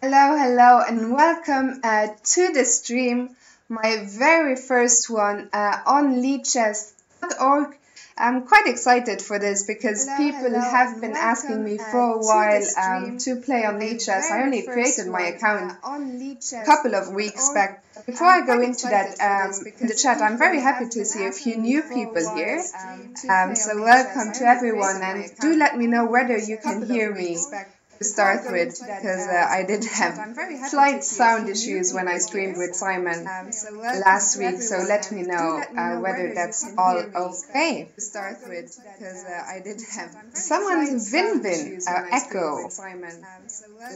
Hello, and welcome to the stream, my very first one on Lichess.org. I'm quite excited for this because people have been asking me for a while to play on Lichess. I only created my account a couple of weeks back. Before I go into that, in the chat, I'm very happy to see a few new people here. So welcome to everyone, and do let me know whether you can hear me to start with, because I did have slight sound issues when I streamed with Simon last week, so let me know whether that's all okay. To start with, because I did have someone's Vin echo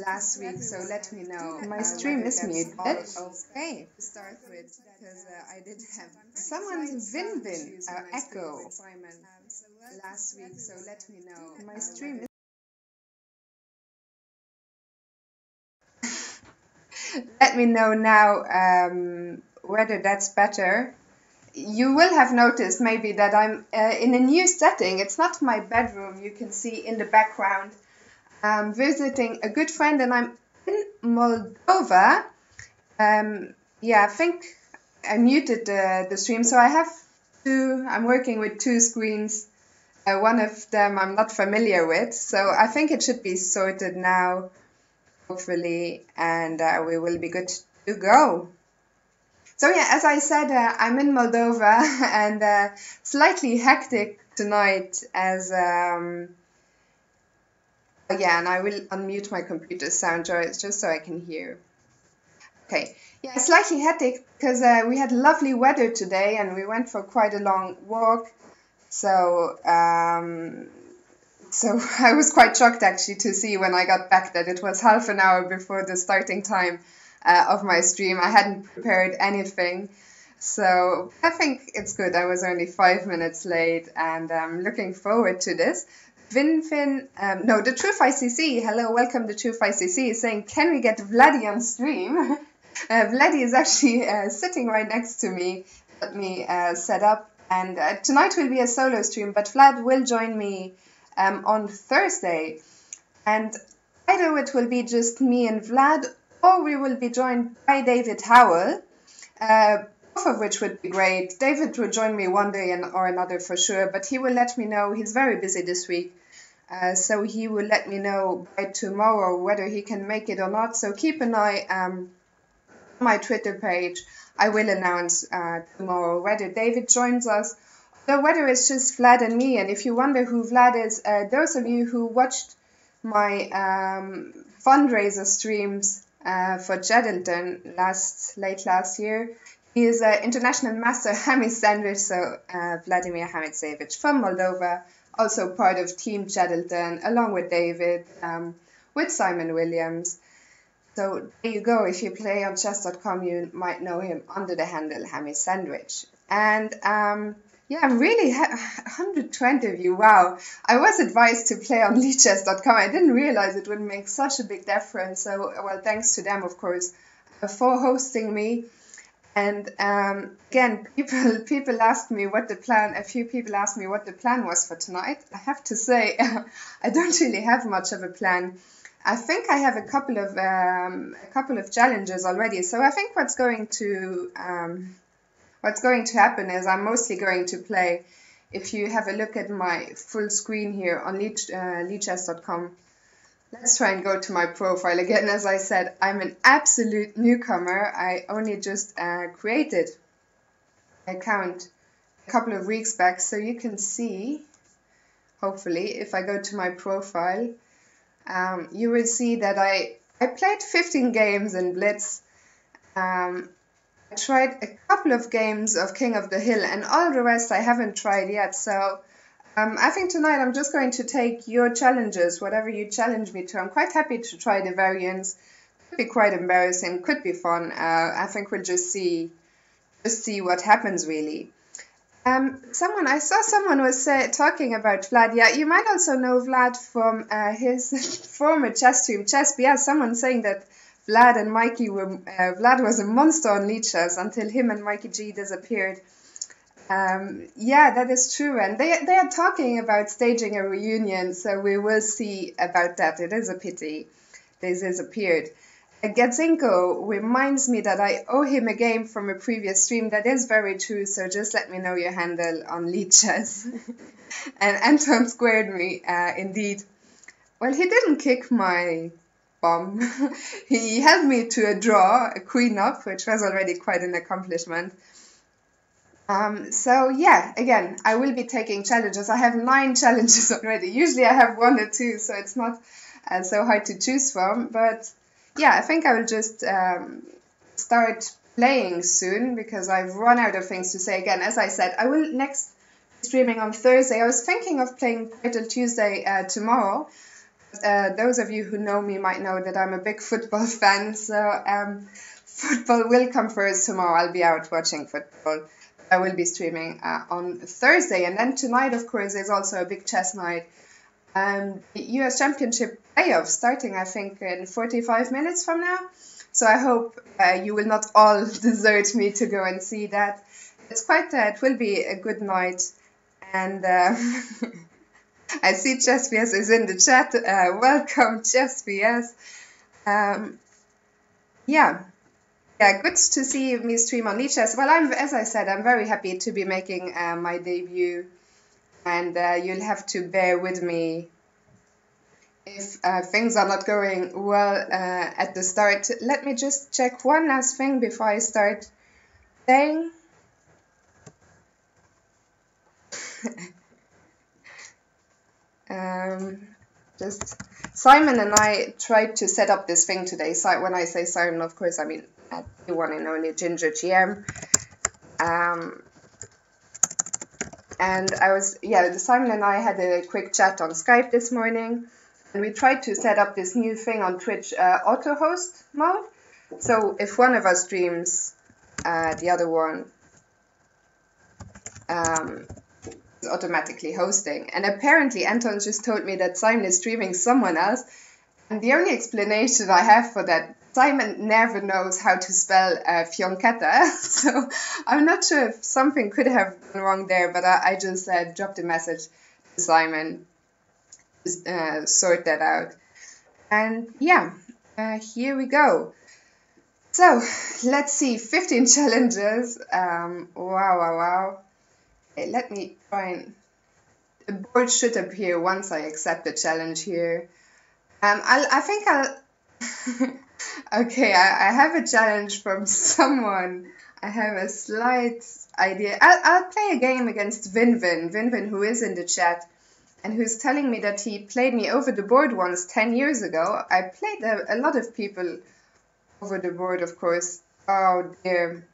last week, so let me know. My stream is muted. Okay. To start with, because I did have someone's Vin echo last week, so let me know. My stream is let me know now whether that's better. You will have noticed maybe that I'm in a new setting. It's not my bedroom. You can see in the background. I'm visiting a good friend, and I'm in Moldova. Yeah, I think I muted the stream, so I have I'm working with two screens. One of them I'm not familiar with, so I think it should be sorted now, hopefully, and we will be good to go. So yeah, as I said, I'm in Moldova and slightly hectic tonight as yeah, and I will unmute my computer sound just so I can hear. Okay, yeah, slightly hectic because we had lovely weather today and we went for quite a long walk. So I was quite shocked actually to see when I got back that it was half an hour before the starting time of my stream. I hadn't prepared anything, so I think it's good. I was only 5 minutes late, and I'm looking forward to this. No, the Truth ICC. Hello, welcome to Truth ICC. Is saying, can we get Vladdy on stream? Vladdy is actually sitting right next to me. Let me set up, and tonight will be a solo stream, but Vlad will join me on Thursday, and either it will be just me and Vlad, or we will be joined by David Howell, both of which would be great. David will join me one day or another for sure, but he will let me know. He's very busy this week, so he will let me know by tomorrow whether he can make it or not. So keep an eye on my Twitter page. I will announce tomorrow whether David joins us, or whether it's just Vlad and me. And if you wonder who Vlad is, those of you who watched my fundraiser streams for Jedilton late last year, he is an international master Hamid sandwich, so Vladimir Hamidsevich from Moldova, also part of Team Jedilton, along with David, with Simon Williams. So there you go. If you play on chess.com, you might know him under the handle Hamid Sandwich. And yeah, I'm really 120 of you. Wow. I was advised to play on Lichess.com. I didn't realize it would make such a big difference. So, well, thanks to them, of course, for hosting me. And again, people asked me what the plan. A few people asked me what the plan was for tonight. I have to say, I don't really have much of a plan. I think I have a couple of challenges already. So I think what's going to happen is I'm mostly going to play. If you have a look at my full screen here on Lichess.com, let's try and go to my profile again. As I said, I'm an absolute newcomer. I only just created an account a couple of weeks back, so you can see, hopefully, if I go to my profile, you will see that I played 15 games in Blitz. I tried a couple of games of King of the Hill, and all the rest I haven't tried yet. So I think tonight I'm just going to take your challenges, whatever you challenge me to. I'm quite happy to try the variants. Could be quite embarrassing, could be fun. I think we'll just see what happens, really. I saw someone was talking about Vlad. Yeah, you might also know Vlad from his former chess stream, Chess. Yeah, someone saying that Vlad and Mikey Vlad was a monster on Lichess until him and Mikey G disappeared. Yeah, that is true, and they are talking about staging a reunion, so we will see about that. It is a pity they disappeared. Gatzinko reminds me that I owe him a game from a previous stream. That is very true, so just let me know your handle on Lichess. And Anton squared me, indeed. Well, he didn't kick my bomb. He held me to a draw, a queen up, which was already quite an accomplishment. So yeah, again, I will be taking challenges. I have 9 challenges already. Usually I have 1 or 2, so it's not so hard to choose from. But yeah, I think I will just start playing soon because I've run out of things to say. Again, as I said, I will next be streaming on Thursday. I was thinking of playing till Tuesday tomorrow. Those of you who know me might know that I'm a big football fan, so football will come first tomorrow. I'll be out watching football. I will be streaming on Thursday, and then tonight, of course, is also a big chess night. The US Championship playoffs starting, I think, in 45 minutes from now. So I hope you will not all desert me to go and see that. It's quite, it will be a good night. And I see Chess VS is in the chat. Welcome, Chess VS. Yeah. Yeah, good to see me stream on Lichess. Well, as I said, I'm very happy to be making my debut, and you'll have to bear with me if things are not going well at the start. Let me just check one last thing before I start playing. Just Simon and I tried to set up this thing today. So when I say Simon, of course, I mean the one and only Ginger GM. And Simon and I had a quick chat on Skype this morning, and we tried to set up this new thing on Twitch, auto host mode. So if one of us streams, the other one is automatically hosting. And apparently Anton just told me that Simon is streaming someone else. And the only explanation I have for that, Simon never knows how to spell Fioncetta. So I'm not sure if something could have gone wrong there, but I just dropped a message to Simon to sort that out. And yeah, here we go. So let's see, 15 challenges. Wow. Okay, let me try and... The board should appear once I accept the challenge here. Okay, I have a challenge from someone. I have a slight idea. I'll play a game against Vinvin, who is in the chat, and who's telling me that he played me over the board once 10 years ago. I played a lot of people over the board, of course. Oh dear.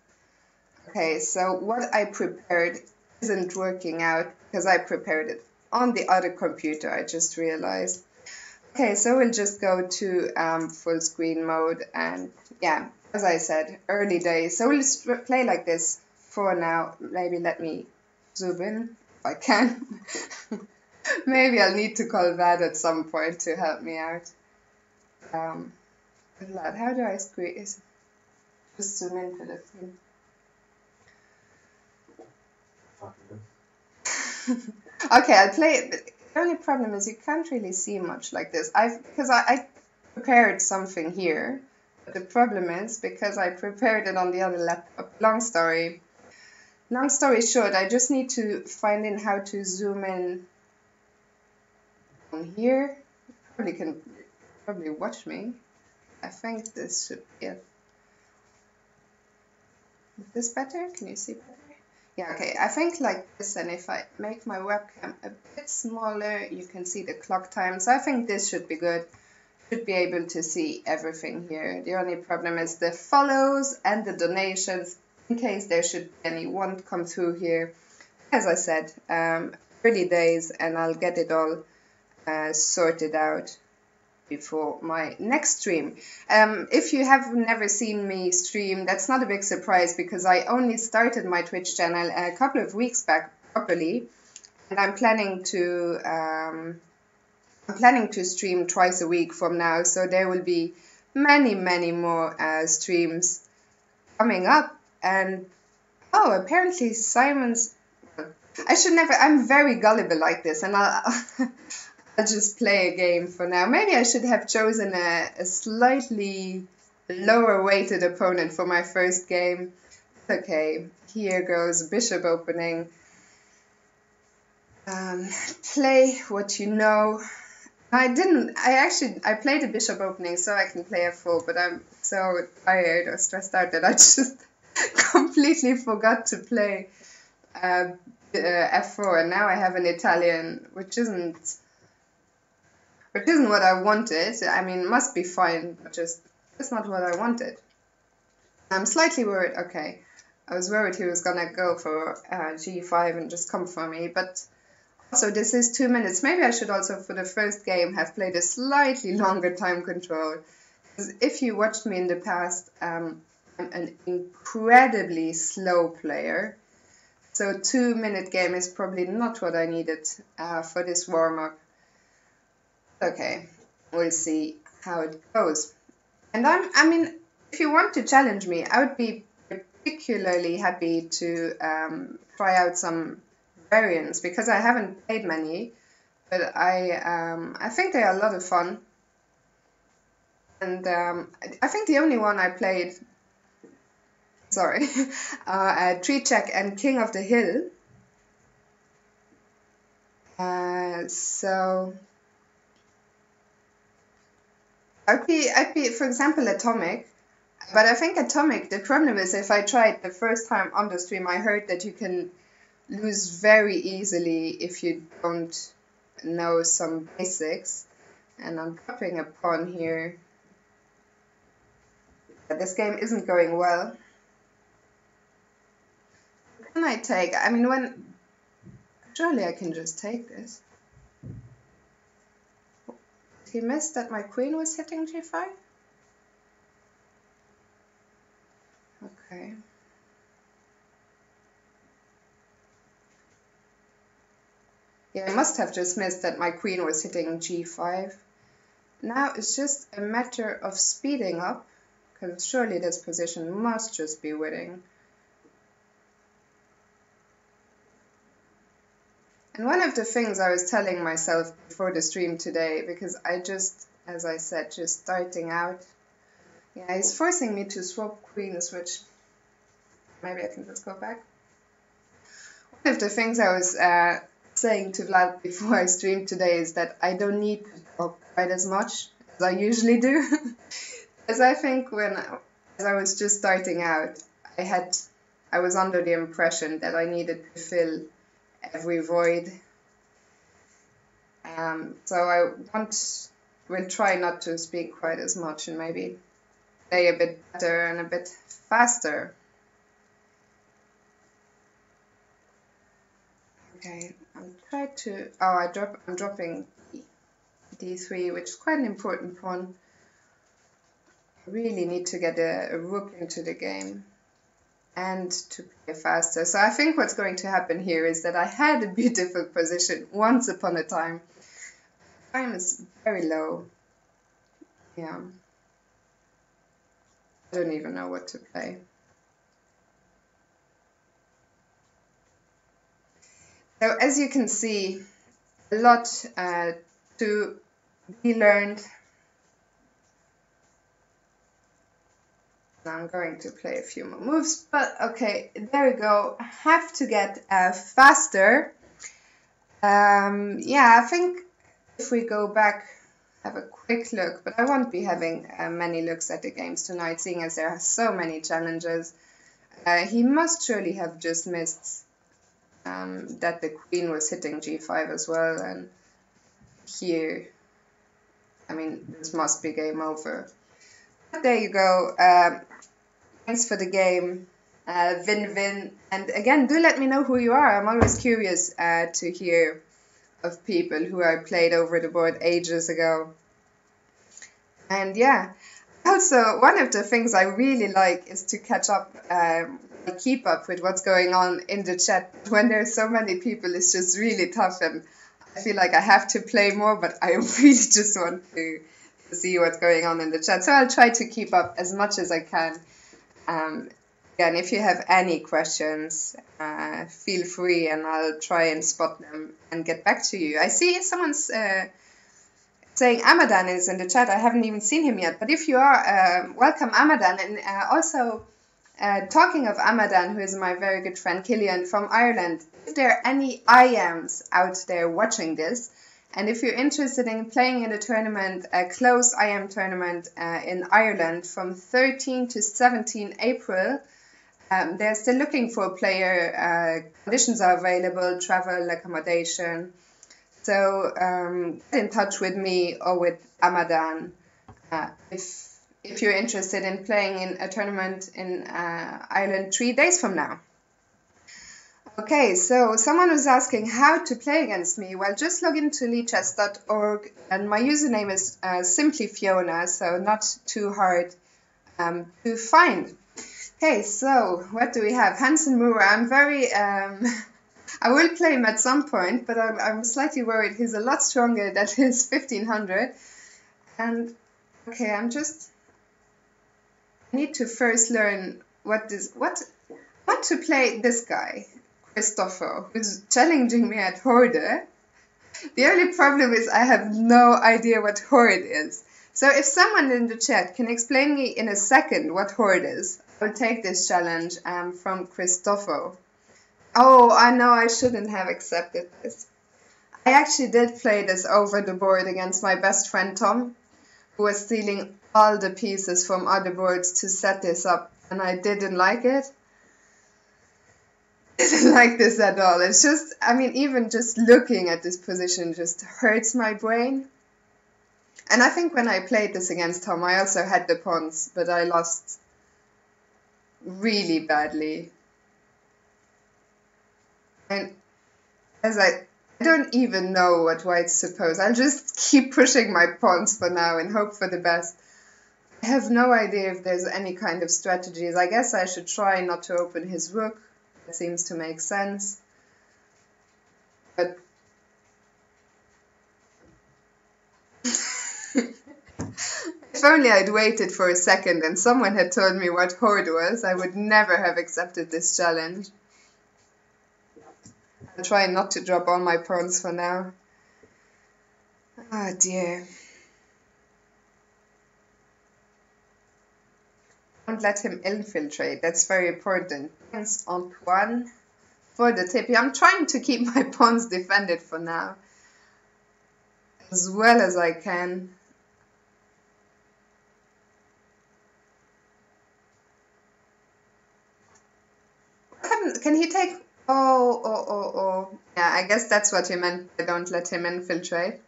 Okay, so what I prepared isn't working out because I prepared it on the other computer, I just realized. Okay, so we'll just go to full screen mode, and yeah, as I said, early days. So we'll play like this for now. Maybe let me zoom in if I can. Maybe I'll need to call that at some point to help me out. How do I squeeze? Just zoom into the thing. Okay, I'll play it. The only problem is you can't really see much like this. Because I prepared something here. But the problem is because I prepared it on the other laptop. Long story short, I just need to find in how to zoom in on here. You can probably watch me. I think this should be it. Is this better? Can you see better? Yeah, okay, I think like this, and if I make my webcam a bit smaller, you can see the clock time. So I think this should be good. Should be able to see everything here. The only problem is the follows and the donations, in case there should be any, won't come through here. As I said, early days, and I'll get it all sorted out before my next stream. If you have never seen me stream, that's not a big surprise because I only started my Twitch channel a couple of weeks back properly, and I'm planning to stream twice a week from now, so there will be many more streams coming up. And oh, apparently Simon's... I'm very gullible like this, and I'll just play a game for now. Maybe I should have chosen a slightly lower weighted opponent for my first game. Okay, here goes bishop opening. Play what you know. I played a bishop opening so I can play f4, but I'm so tired or stressed out that I just completely forgot to play f4, and now I have an Italian, which isn't what I wanted. I mean, it must be fine, but just it's not what I wanted. I'm slightly worried. Okay, I was worried he was gonna go for g5 and just come for me, but also this is 2 minutes. Maybe I should also, for the first game, have played a slightly longer time control. Because if you watched me in the past, I'm an incredibly slow player. So 2 minute game is probably not what I needed for this warm-up. Okay, we'll see how it goes. And I mean, if you want to challenge me, I would be particularly happy to try out some variants, because I haven't played many, but I think they are a lot of fun. And I think the only one I played, sorry, Tree Check and King of the Hill. So I'd be, for example, Atomic. But I think Atomic, the problem is, if I tried the first time on the stream, I heard that you can lose very easily if you don't know some basics. And I'm dropping a pawn here. But this game isn't going well. What can I take? I mean, surely I can just take this. He missed that my queen was hitting g5? Okay. Yeah, I must have just missed that my queen was hitting g5. Now it's just a matter of speeding up, because surely this position must just be winning. And one of the things I was telling myself before the stream today, because I just, as I said, just starting out, yeah, he's forcing me to swap queens, which maybe I can just go back. One of the things I was saying to Vlad before I streamed today is that I don't need to talk quite as much as I usually do. As I think as I was just starting out, I was under the impression that I needed to fill every void. So will try not to speak quite as much and maybe play a bit better and a bit faster. Okay, I'm dropping d3, which is quite an important pawn. I really need to get a rook into the game and to play faster. So I think what's going to happen here is that I had a beautiful position once upon a time. Time is very low. Yeah. I don't even know what to play. So as you can see, a lot to be learned. I'm going to play a few more moves, but okay, there we go. I have to get faster. Yeah, I think if we go back, have a quick look, but I won't be having many looks at the games tonight, seeing as there are so many challenges. He must surely have just missed that the queen was hitting g5 as well, and here, I mean, this must be game over. But there you go. Thanks for the game, Vin. And again, do let me know who you are. I'm always curious to hear of people who I played over the board ages ago. And yeah, also one of the things I really like is to catch up, keep up with what's going on in the chat. When there's so many people, it's just really tough, and I feel like I have to play more, but I really just want to see what's going on in the chat. So I'll try to keep up as much as I can. Again, if you have any questions, feel free and I'll try and spot them and get back to you. I see someone's saying Amadan is in the chat. I haven't even seen him yet, but if you are, welcome Amadan. And also, talking of Amadan, who is my very good friend Killian from Ireland, if there are any IMs out there watching this, and if you're interested in playing in a tournament, a close IM tournament in Ireland from 13 to 17 April, they're still looking for a player. Conditions are available, travel, accommodation. So get in touch with me or with Amadan if you're interested in playing in a tournament in Ireland 3 days from now. Okay, so someone was asking how to play against me. Well, just log into lichess.org, and my username is simply Fiona, so not too hard to find. Okay, so what do we have? Hansen Mura. I'm very... I will play him at some point, but I'm slightly worried. He's a lot stronger than his 1500. And, okay, I need to first learn what to play this guy. Christopher, who's challenging me at Horde. The only problem is I have no idea what Horde is. So if someone in the chat can explain me in a second what Horde is, I'll take this challenge from Christopher. Oh, I know I shouldn't have accepted this. I actually did play this over the board against my best friend Tom, who was stealing all the pieces from other boards to set this up, and I didn't like it. Didn't like this at all. It's just, I mean, even just looking at this position just hurts my brain. And I think when I played this against Tom, I also had the pawns, but I lost really badly. And as I don't even know what white's supposed. I'll just keep pushing my pawns for now and hope for the best. I have no idea if there's any kind of strategies. I guess I should try not to open his rook. That seems to make sense. But if only I'd waited for a second and someone had told me what Horde was, I would never have accepted this challenge. I'll try not to drop all my pawns for now. Oh dear. Don't let him infiltrate. That's very important. Thanks, Antoine, for the tip. I'm trying to keep my pawns defended for now, as well as I can. Can he take... Oh. Yeah, I guess that's what he meant by don't let him infiltrate.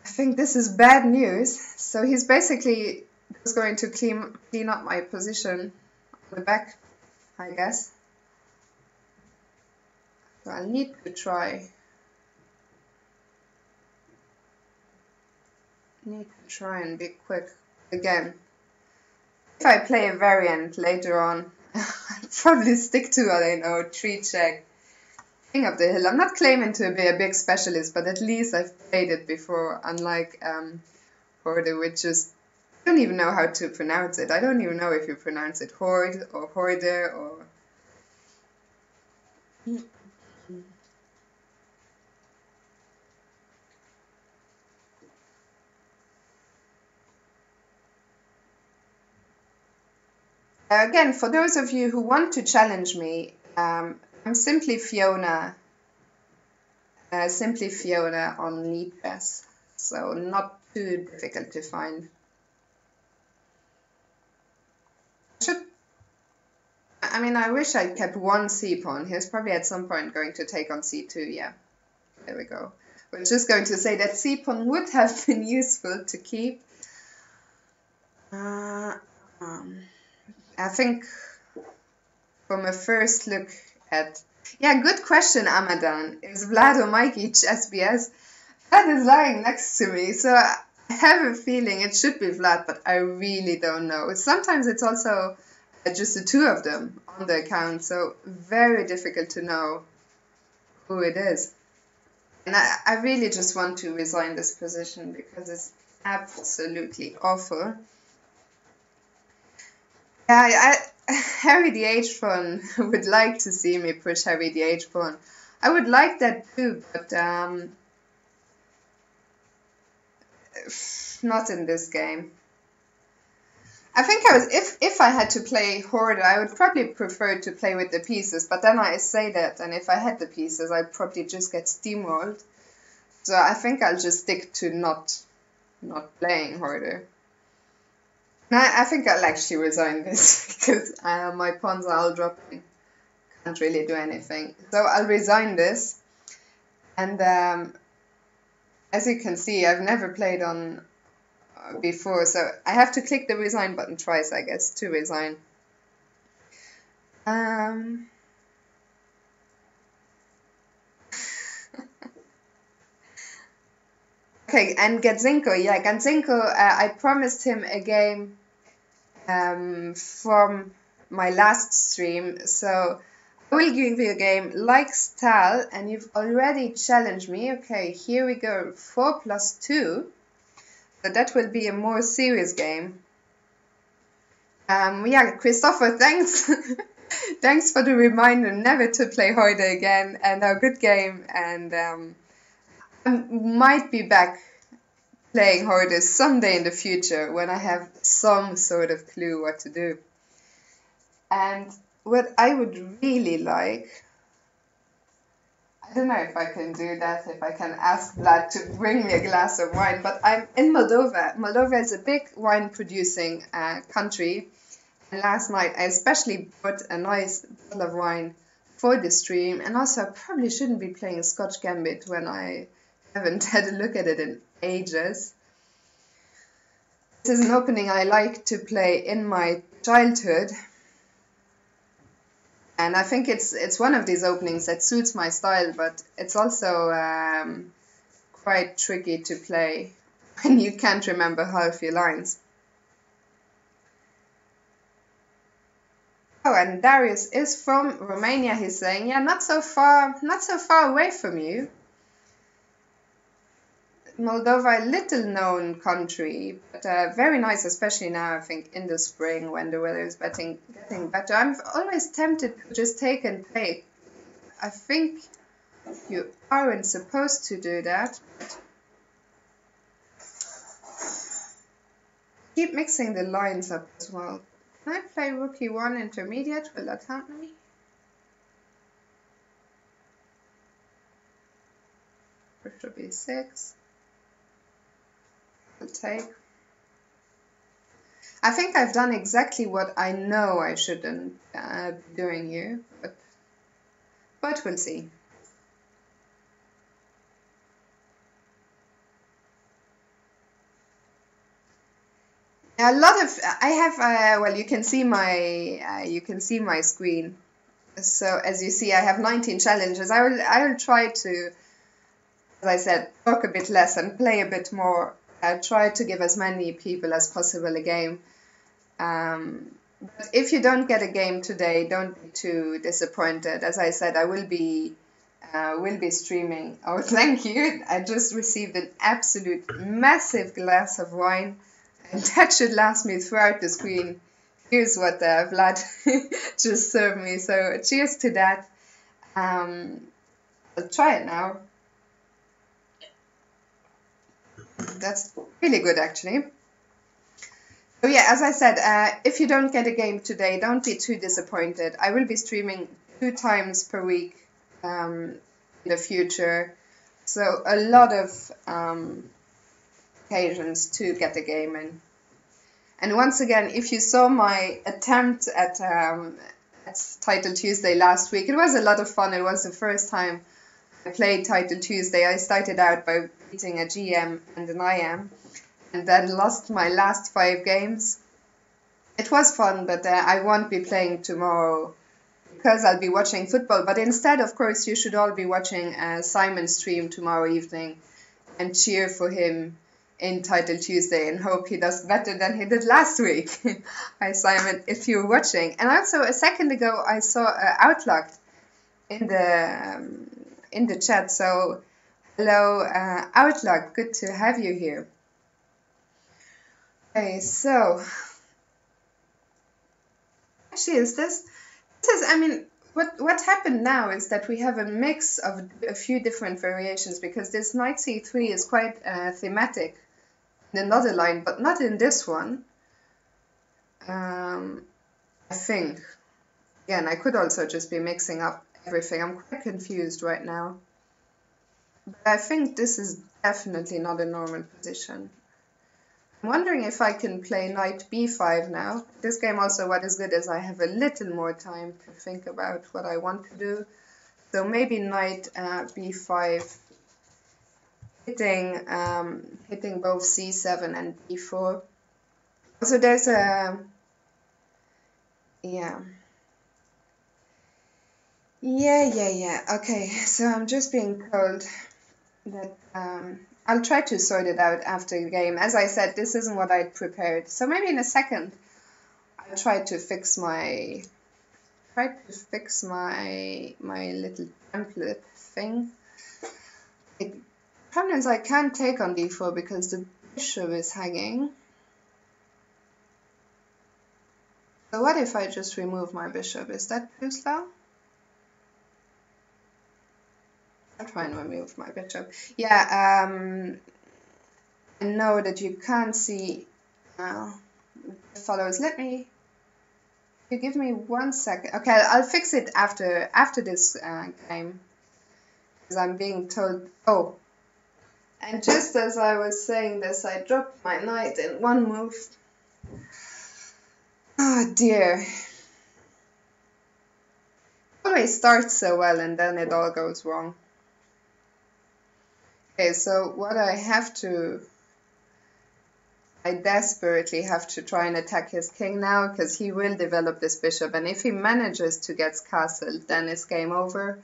I think this is bad news. So he's basically just going to clean up my position on the back, I guess. So I'll need to try. And be quick again. If I play a variant later on, I'll probably stick to, I don't know, 3 check. King of the Hill. I'm not claiming to be a big specialist, but at least I've played it before, unlike Horde, which is... I don't even know how to pronounce it. I don't even know if you pronounce it Horde or Horde or... Again, for those of you who want to challenge me, I'm simply Fiona. Simply Fiona on Lichess, so not too difficult to find. I wish I kept one c-pawn. He's probably at some point going to take on c2, yeah. There we go. We're just going to say that c-pawn would have been useful to keep. I think from a first look at... Yeah, good question, Amadan. Is Vlad or Mikey SBS? Vlad is lying next to me, so I have a feeling it should be Vlad, but I really don't know. Sometimes it's also just the two of them on the account, so very difficult to know who it is. And I really just want to resign this position because it's absolutely awful. Yeah, Harry the H-Pawn would like to see me push Harry the H-Pawn. I would like that too, but not in this game. I think if I had to play Horde, I would probably prefer to play with the pieces, but then I say that, and if I had the pieces, I'd probably just get steamrolled. So I think I'll just stick to not playing Horde. I think I'll actually resign this, because my pawns are all dropping. Can't really do anything. So I'll resign this, and as you can see, I've never played on before, so I have to click the resign button twice, I guess, to resign. Okay, and Gatzinko, yeah, Gatzinko, I promised him a game from my last stream, so I will give you a game like Stahl, and you've already challenged me. Okay, here we go, 4+2. So that will be a more serious game. Yeah, Christopher, thanks. Thanks for the reminder never to play Horde again. And a good game. And I might be back playing Horde someday in the future when I have some sort of clue what to do. And what I would really like, I don't know if I can do that, if I can ask Vlad to bring me a glass of wine, but I'm in Moldova. Moldova is a big wine producing country. And last night I especially bought a nice bottle of wine for the stream. And also I probably shouldn't be playing Scotch Gambit when I haven't had a look at it in ages. This is an opening I like to play in my childhood. And I think it's one of these openings that suits my style, but it's also quite tricky to play when you can't remember half your lines. Oh, and Darius is from Romania, he's saying. Yeah, not so far away from you. Moldova, a little known country, but very nice, especially now, I think, in the spring when the weather is getting better. I'm always tempted to just take and play. I think you aren't supposed to do that. Keep mixing the lines up as well. Can I play Rook E1 intermediate? Will that help me? Bishop B6. Take. I think I've done exactly what I know I shouldn't be doing here, but we'll see. A lot of I have well, you can see my screen. So as you see, I have 19 challenges. I will try to, as I said, talk a bit less and play a bit more. Try to give as many people as possible a game. But if you don't get a game today, don't be too disappointed. As I said, I will be streaming. Oh, thank you. I just received an absolute massive glass of wine, and that should last me throughout the screen. Here's what Vlad just served me. So cheers to that. I'll try it now. That's really good, actually. So yeah, as I said, if you don't get a game today, don't be too disappointed. I will be streaming 2 times per week in the future. So a lot of occasions to get a game in. And once again, if you saw my attempt at Title Tuesday last week, it was a lot of fun. It was the first time I played Title Tuesday. I started out by beating a GM and an IM, and then lost my last 5 games. It was fun, but I won't be playing tomorrow because I'll be watching football. But instead, of course, you should all be watching Simon's stream tomorrow evening and cheer for him in Title Tuesday and hope he does better than he did last week. Hi, Simon, if you're watching. And also, a second ago, I saw Outlocked in the chat. So, hello, Outlook. Good to have you here. Okay, so actually, I mean, what happened now is that we have a mix of a few different variations because this knight c3 is quite thematic in another line, but not in this one. I think. Again, I could also just be mixing up everything. I'm quite confused right now. But I think this is definitely not a normal position. I'm wondering if I can play knight b5 now. This game also, what is good is I have a little more time to think about what I want to do. So maybe knight b5, hitting both c7 and b4. So there's a, yeah. Okay, so I'm just being told that I'll try to sort it out after the game. As I said, this isn't what I'd prepared. So maybe in a second I'll try to fix my my little template thing. The problem is I can't take on d4 because the bishop is hanging. So what if I just remove my bishop? Is that too slow? I'll try and remove my bishop. Yeah, I know that you can't see the follows. Let me, you give me 1 second. Okay, I'll fix it after this game, because I'm being told. Oh, and just as I was saying this, I dropped my knight in one move. Oh dear. Always starts so well and then it all goes wrong. Okay, so what I desperately have to try and attack his king now, because he will develop this bishop, and if he manages to get castled, then it's game over.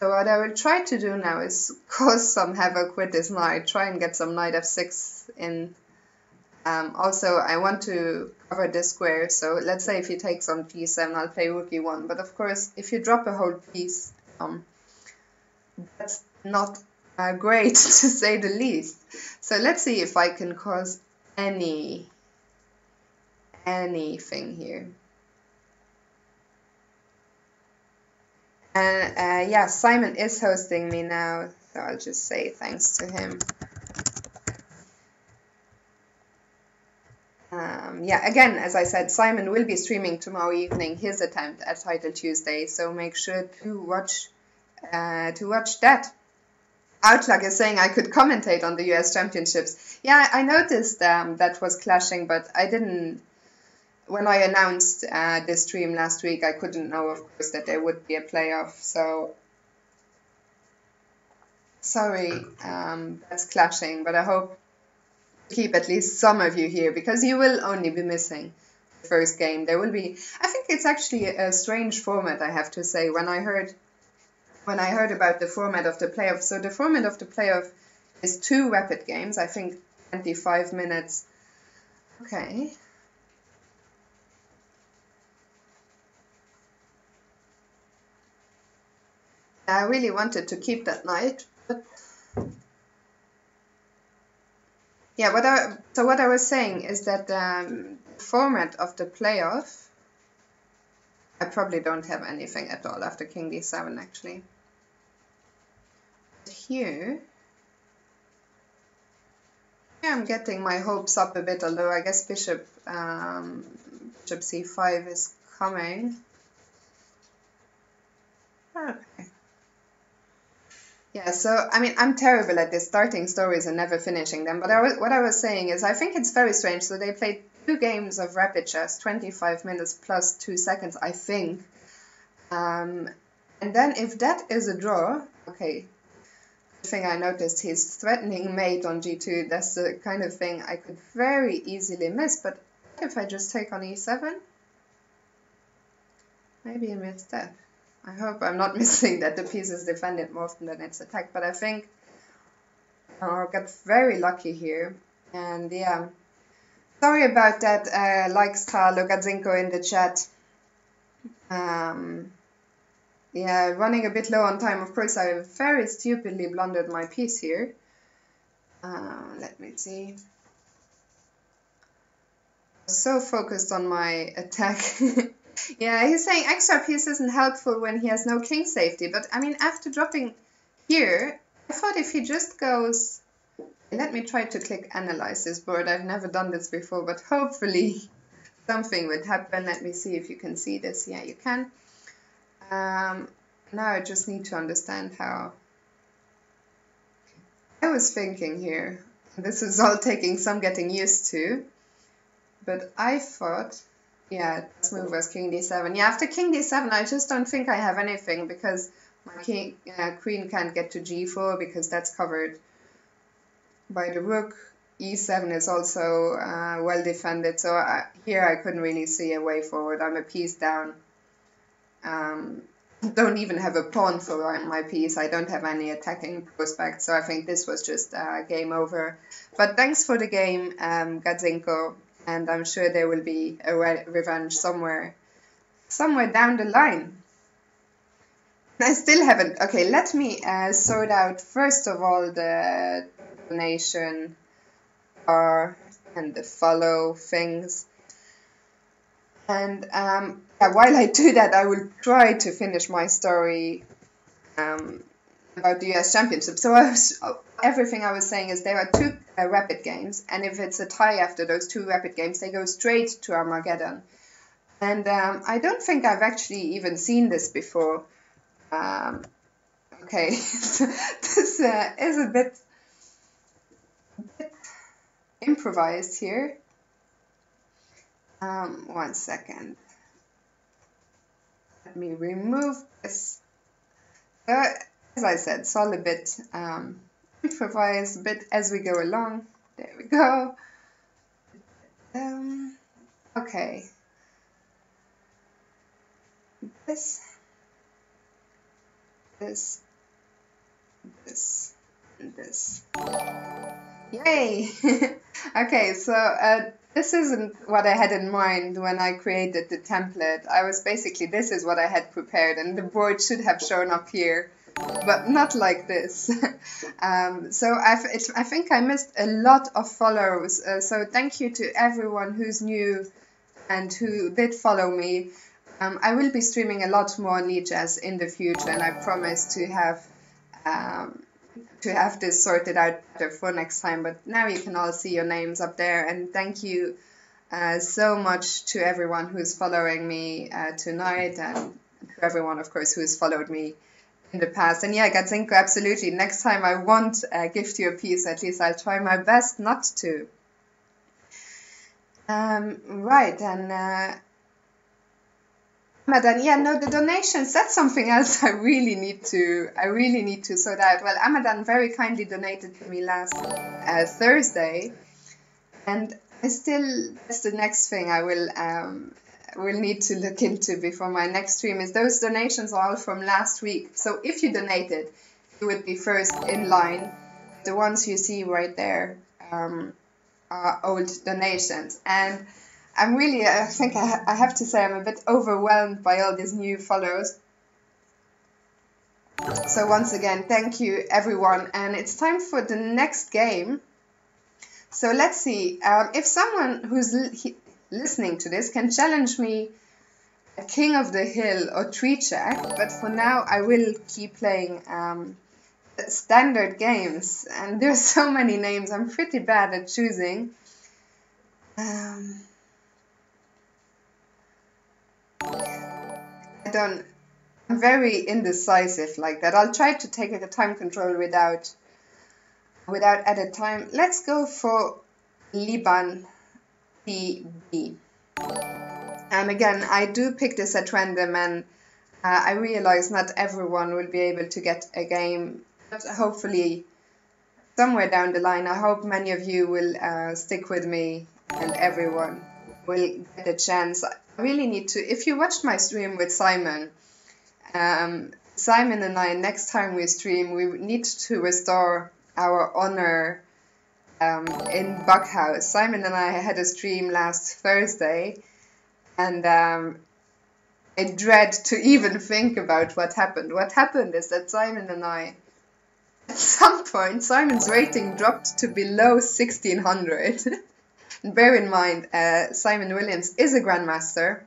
So what I will try to do now is cause some havoc with this knight, try and get some knight f6 in. Also, I want to cover this square, so let's say if he takes on g7, I'll play rook e1, but of course, if you drop a whole piece, that's not great, to say the least. So let's see if I can cause anything here. And yeah, Simon is hosting me now, so I'll just say thanks to him. Yeah, again, as I said, Simon will be streaming tomorrow evening his attempt at Title Tuesday, so make sure to watch that. Outlook is saying I could commentate on the US Championships. Yeah, I noticed that was clashing, but I didn't. When I announced this stream last week, I couldn't know, of course, that there would be a playoff. So sorry, that's clashing, but I hope to keep at least some of you here, because you will only be missing the first game. There will be. I think it's actually a strange format, I have to say. When I heard about the format of the playoff, so the format of the playoff is 2 rapid games, I think 25 minutes. Okay. I really wanted to keep that knight, but yeah, what I was saying is that the format of the playoff, I probably don't have anything at all after king d7 actually. But here I'm getting my hopes up a bit, although I guess bishop c5 is coming. Okay. Yeah, so I mean, I'm terrible at this, starting stories and never finishing them, but what I was saying is I think it's very strange. So they played 2 games of rapid chess, 25 minutes plus 2 seconds, I think. And then if that is a draw, okay, the thing I noticed, he's threatening mate on g2. That's the kind of thing I could very easily miss, but if I just take on e7? Maybe I missed that. I hope I'm not missing that. The piece is defended more often than it's attacked, but I think I got very lucky here. And yeah, sorry about that, likes Carlo Gadzinko in the chat. Yeah, running a bit low on time. Of course, I very stupidly blundered my piece here. Let me see. So focused on my attack. Yeah, he's saying extra piece isn't helpful when he has no king safety. But I mean, after dropping here, I thought if he just goes Let me try to click analyze this board. I've never done this before, but hopefully something would happen. Let me see if you can see this. Yeah, you can. Now I just need to understand how. I was thinking here, this is all taking some getting used to, but I thought, yeah, this move was king d7. Yeah, after king d7, I just don't think I have anything because my queen can't get to g4 because that's covered by the rook. e7 is also well defended, so here I couldn't really see a way forward. I'm a piece down. Don't even have a pawn for my piece. I don't have any attacking prospects, so I think this was just game over. But thanks for the game, Gadzinko, and I'm sure there will be a revenge somewhere down the line. I still haven't. Okay, let me sort out first of all the donation bar and the follow things. And while I do that, I will try to finish my story about the US Championship. So everything I was saying is there are two rapid games, and if it's a tie after those two rapid games, they go straight to Armageddon. And I don't think I've actually even seen this before. Okay, this is a bit improvised here. 1 second. Let me remove this. As I said, it's all a bit improvised, a bit as we go along. There we go. Okay. This, and this. Yay! Okay, so this isn't what I had in mind when I created the template. I was basically, this is what I had prepared, and the board should have shown up here, but not like this. So I think I missed a lot of follows, so thank you to everyone who's new and who did follow me. I will be streaming a lot more on Lichess in the future, and I promise to have this sorted out better for next time. But now you can all see your names up there, and thank you so much to everyone who's following me tonight, and to everyone, of course, who's followed me in the past. And yeah, Gadzinko, absolutely. Next time I won't gift you a piece. At least I'll try my best not to. Right, and Amadan, yeah, no, the donations, that's something else I really need to sort out. Well, Amadan very kindly donated to me last Thursday, and that's the next thing I will need to look into before my next stream, is those donations are all from last week. So if you donated, you would be first in line. The ones you see right there are old donations, and I think I have to say I'm a bit overwhelmed by all these new follows. So once again, thank you everyone, and it's time for the next game. So let's see, if someone who's listening to this can challenge me at King of the Hill or Tree Check, but for now I will keep playing standard games, and there's so many names, I'm pretty bad at choosing. I'm very indecisive like that. I'll try to take a time control without added time. Let's go for Liban PB. And again, I do pick this at random, and I realize not everyone will be able to get a game, but hopefully somewhere down the line, I hope many of you will stick with me and everyone will get a chance. I really need to, if you watched my stream with Simon, Simon and I, next time we stream, we need to restore our honor in Buckhouse. Simon and I had a stream last Thursday, and I dread to even think about what happened. What happened is that Simon and I, at some point, Simon's rating dropped to below 1600. Bear in mind, Simon Williams is a grandmaster,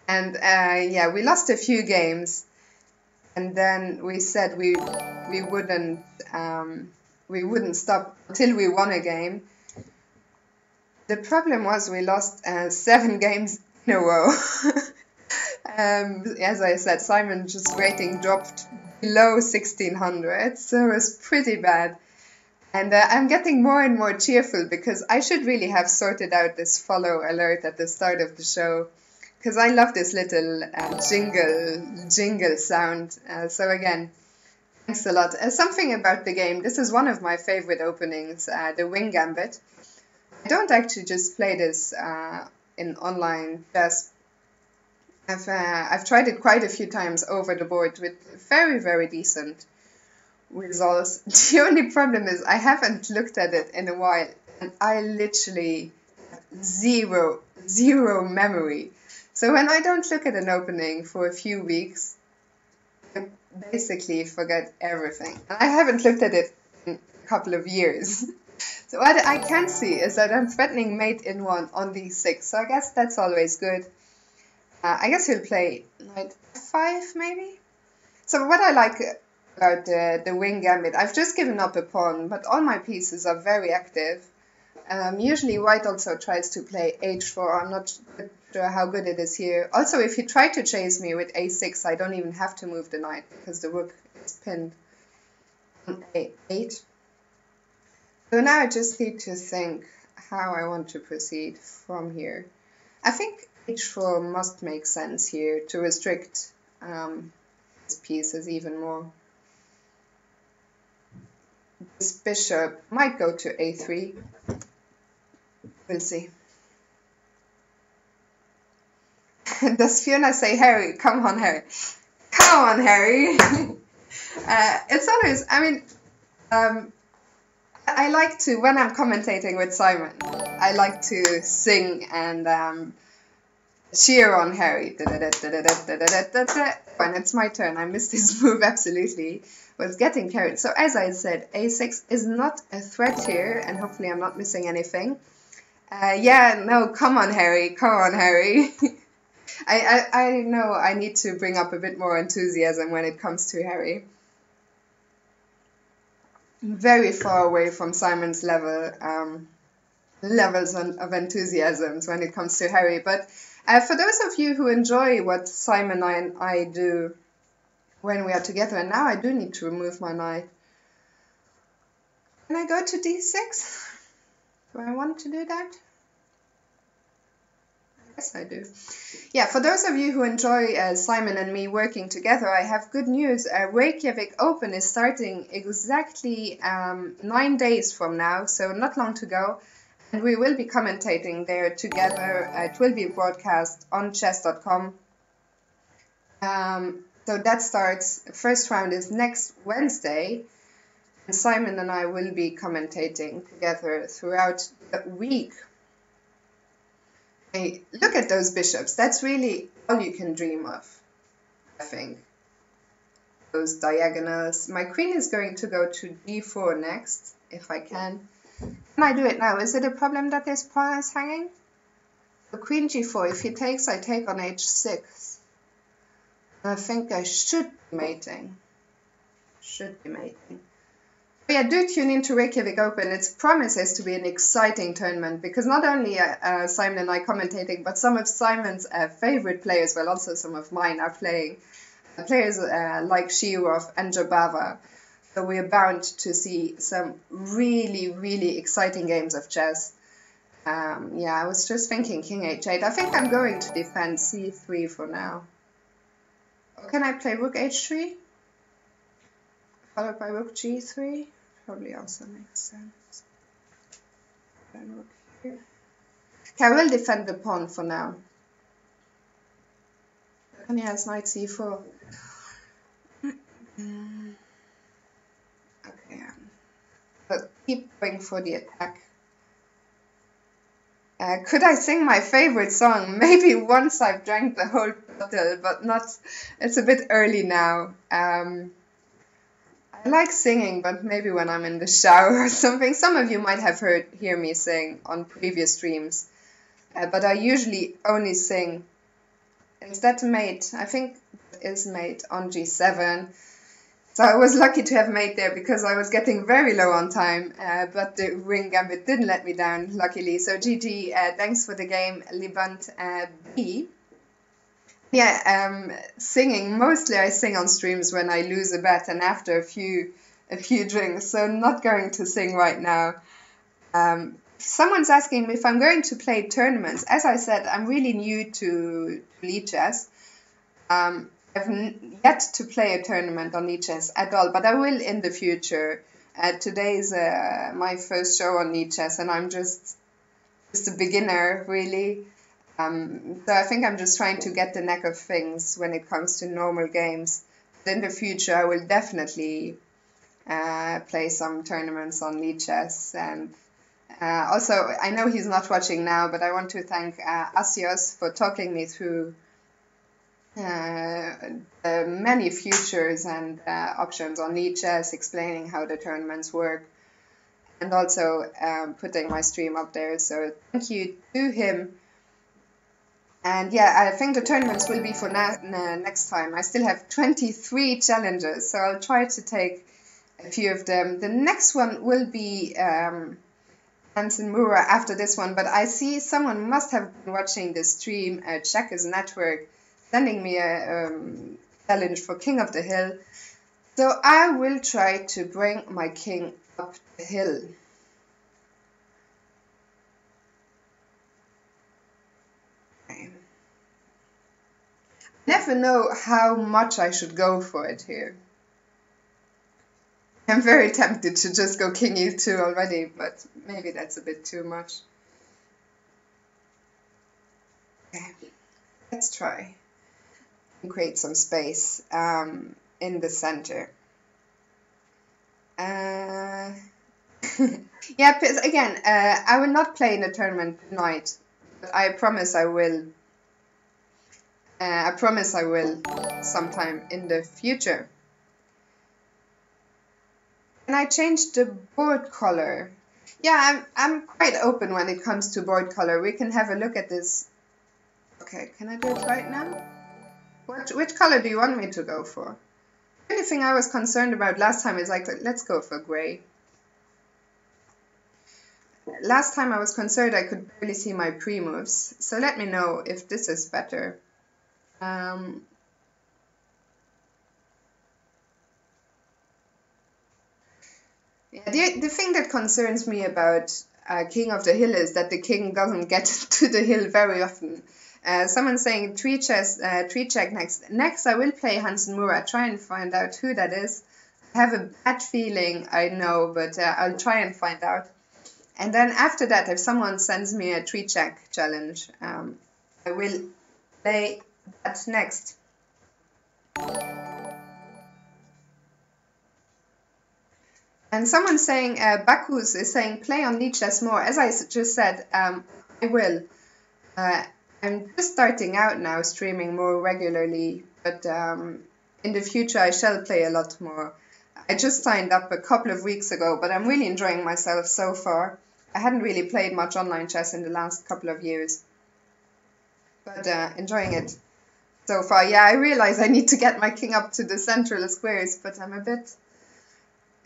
and yeah, we lost a few games, and then we said we wouldn't we wouldn't stop until we won a game. The problem was we lost 7 games in a row. As I said, Simon's just rating dropped below 1600, so it was pretty bad. And I'm getting more and more cheerful because I should really have sorted out this follow alert at the start of the show, because I love this little jingle sound. So again, thanks a lot. Something about the game. This is one of my favorite openings, the Wing Gambit. I don't actually just play this in online chess. I've tried it quite a few times over the board with very, very decent results. The only problem is I haven't looked at it in a while, and I literally have zero memory. So when I don't look at an opening for a few weeks, I basically forget everything. I haven't looked at it in a couple of years. So what I can see is that I'm threatening mate in 1 on d6, so I guess that's always good. I guess he'll play knight f5 maybe? So what I like about the Wing Gambit, I've just given up a pawn, but all my pieces are very active. Usually white also tries to play h4, I'm not sure how good it is here. Also, if he tried to chase me with a6, I don't even have to move the knight, because the rook is pinned on a8. So now I just need to think how I want to proceed from here. I think h4 must make sense here to restrict his pieces even more. This bishop might go to a3. We'll see. Does Fiona say, Harry? Come on, Harry. Come on, Harry. It's always, I mean, I like to, when I'm commentating with Simon, I like to sing and cheer on Harry. When it's my turn, I missed this move absolutely. Was getting carried. So as I said, a6 is not a threat here, and hopefully I'm not missing anything. Yeah, no, come on, Harry. Come on, Harry. I know I need to bring up a bit more enthusiasm when it comes to Harry. Very far away from Simon's levels of enthusiasm when it comes to Harry. But for those of you who enjoy what Simon and I do when we are together, and now I do need to remove my knight. Can I go to d6? Do I want to do that? Yes, I do. Yeah, for those of you who enjoy Simon and me working together, I have good news. Reykjavik Open is starting exactly 9 days from now, so not long to go. And we will be commentating there together. It will be broadcast on chess.com. So that starts, first round is next Wednesday. And Simon and I will be commentating together throughout the week. Hey, look at those bishops. That's really all you can dream of, I think. Those diagonals. My queen is going to go to d4 next, if I can. Can I do it now? Is it a problem that this pawn is hanging? So queen g4. If he takes, I take on h6. I think I should be mating. But yeah, do tune into Reykjavik Open. It promises to be an exciting tournament because not only Simon and I commentating, but some of Simon's favorite players, well, also some of mine are playing. Players like Shirov and Jobava. So we're bound to see some really, really exciting games of chess. Yeah, I was just thinking king h8. I think I'm going to defend c3 for now. Can I play rook h3? Followed by rook g3? Probably also makes sense. Then rook here. Okay, I will defend the pawn for now. And he has knight c4. Okay, but keep going for the attack. Could I sing my favorite song? Maybe once I've drank the whole bottle, but not. It's a bit early now. I like singing, but maybe when I'm in the shower or something. Some of you might have hear me sing on previous streams, but I usually only sing. Is that mate? I think it is mate on g7. So I was lucky to have made there because I was getting very low on time, but the wing Gambit didn't let me down, luckily. So GG, thanks for the game, Libant B. Yeah, singing. Mostly I sing on streams when I lose a bet and after a few drinks, so not going to sing right now. Someone's asking me if I'm going to play tournaments. As I said, I'm really new to Lichess. I've yet to play a tournament on Lichess at all, but I will in the future. Today's my first show on Lichess, and I'm just a beginner, really. So I think I'm just trying to get the knack of things when it comes to normal games. But in the future, I will definitely play some tournaments on Lichess. And also, I know he's not watching now, but I want to thank Asios for talking me through many futures and options on Lichess, explaining how the tournaments work, and also putting my stream up there. So thank you to him. And yeah, I think the tournaments will be for next time. I still have 23 challenges, so I'll try to take a few of them. The next one will be Hansen Mura after this one, but I see someone must have been watching the stream, Checkers Network, sending me a challenge for King of the Hill. So I will try to bring my king up the hill. Never know how much I should go for it here. I'm very tempted to just go King E2 already, but maybe that's a bit too much. Okay, let's try and create some space in the center. Yeah, again, I will not play in a tournament tonight, but I promise I will. I promise I will sometime in the future. Can I change the board color? Yeah, I'm quite open when it comes to board color. We can have a look at this. Okay, can I do it right now? Which color do you want me to go for? The only thing I was concerned about last time is like, let's go for gray. Last time I was concerned I could barely see my pre-moves, so let me know if this is better. Yeah, the thing that concerns me about King of the Hill is that the king doesn't get to the hill very often. Someone's saying tree check next. Next, I will play Hansen Mura. Try and find out who that is. I have a bad feeling, I know, but I'll try and find out. And then after that, if someone sends me a tree check challenge, I will play that next. And someone saying, Bakus is saying, play on Lichess more. As I just said, I will. I'm just starting out now, streaming more regularly, but in the future I shall play a lot more. I just signed up a couple of weeks ago, but I'm really enjoying myself so far. I hadn't really played much online chess in the last couple of years, but enjoying it so far. Yeah, I realize I need to get my king up to the central squares, but I'm a bit...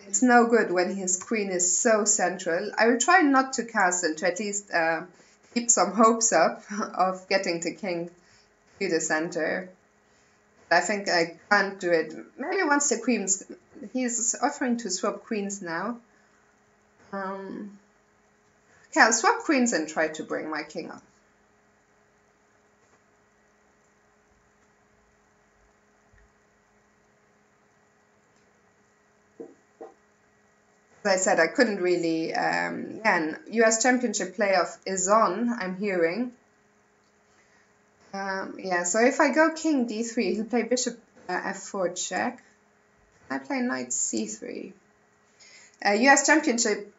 It's no good when his queen is so central. I will try not to castle to at least keep some hopes up of getting the king to the center. I think I can't do it. Maybe once the queens... He's offering to swap queens now. Okay, I'll swap queens and try to bring my king up. As I said, I couldn't really... Again, US Championship playoff is on, I'm hearing. Yeah, so if I go king d3, he'll play bishop f4 check. I play knight c3. US Championship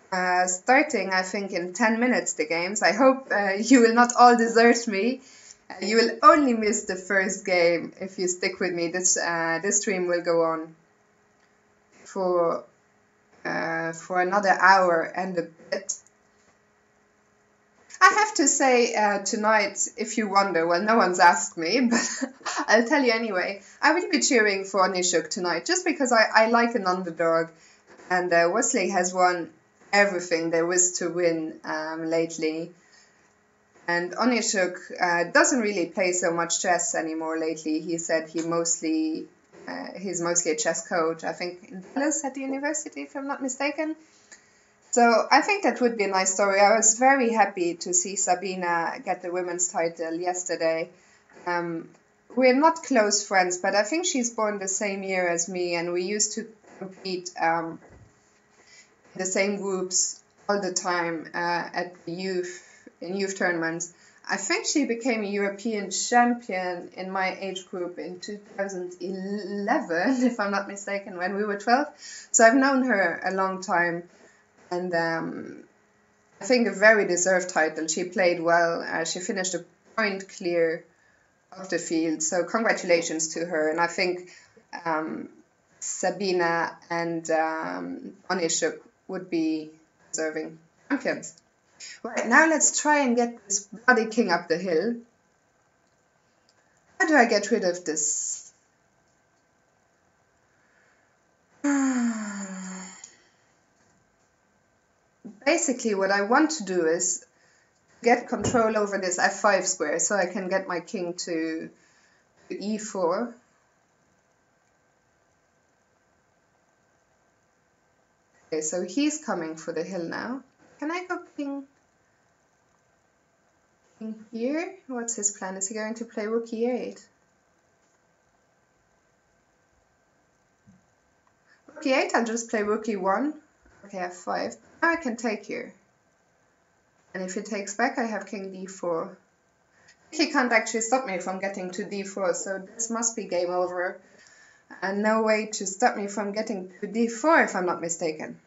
starting, I think, in 10 minutes, the games. I hope you will not all desert me. You will only miss the first game if you stick with me. This stream will go on for another hour and a bit. I have to say tonight, if you wonder, well, no one's asked me, but I'll tell you anyway. I will be cheering for Antichess tonight, just because I like an underdog, and Wesley has won everything there was to win lately. And Antichess doesn't really play so much chess anymore lately. He said he's mostly a chess coach, I think in Dallas at the university, if I'm not mistaken. So I think that would be a nice story. I was very happy to see Sabina get the women's title yesterday. We're not close friends, but I think she's born the same year as me, and we used to compete in the same groups all the time at youth tournaments. I think she became a European champion in my age group in 2011, if I'm not mistaken, when we were 12. So I've known her a long time, and I think a very deserved title. She played well. She finished a point clear of the field, so congratulations to her. And I think Sabina and Antichess would be deserving champions. Right, now let's try and get this bloody king up the hill. How do I get rid of this? Basically, what I want to do is get control over this f5 square, so I can get my king to e4. Okay, so he's coming for the hill now. Can I go king here? What's his plan? Is he going to play rook e8? Rook e8, I'll just play rook e1. Okay, f5. Now I can take here. And if he takes back, I have king d4. He can't actually stop me from getting to d4, so this must be game over. And no way to stop me from getting to d4, if I'm not mistaken.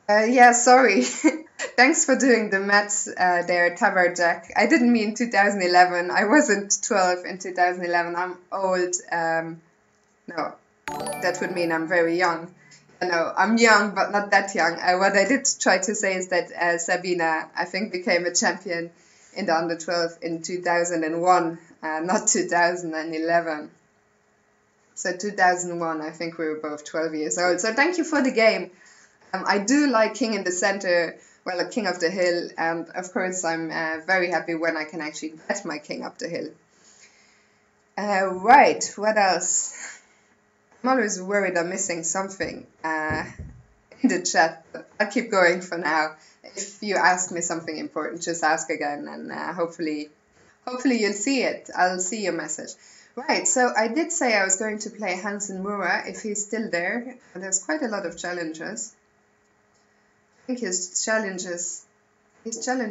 Yeah, sorry. Thanks for doing the maths there, Tabarjak. I didn't mean 2011. I wasn't 12 in 2011. I'm old. No, that would mean I'm very young. No, I'm young, but not that young. What I did try to say is that Sabina, I think, became a champion in the under 12 in 2001, not 2011. So 2001, I think we were both 12 years old. So thank you for the game. I do like king in the center, well, a king of the hill, and of course I'm very happy when I can actually get my king up the hill. Right, what else? I'm always worried I'm missing something in the chat, but I'll keep going for now. If you ask me something important, just ask again, and hopefully you'll see it. I'll see your message. Right, so I did say I was going to play Hansen Mura if he's still there. There's quite a lot of challenges. I think his challenge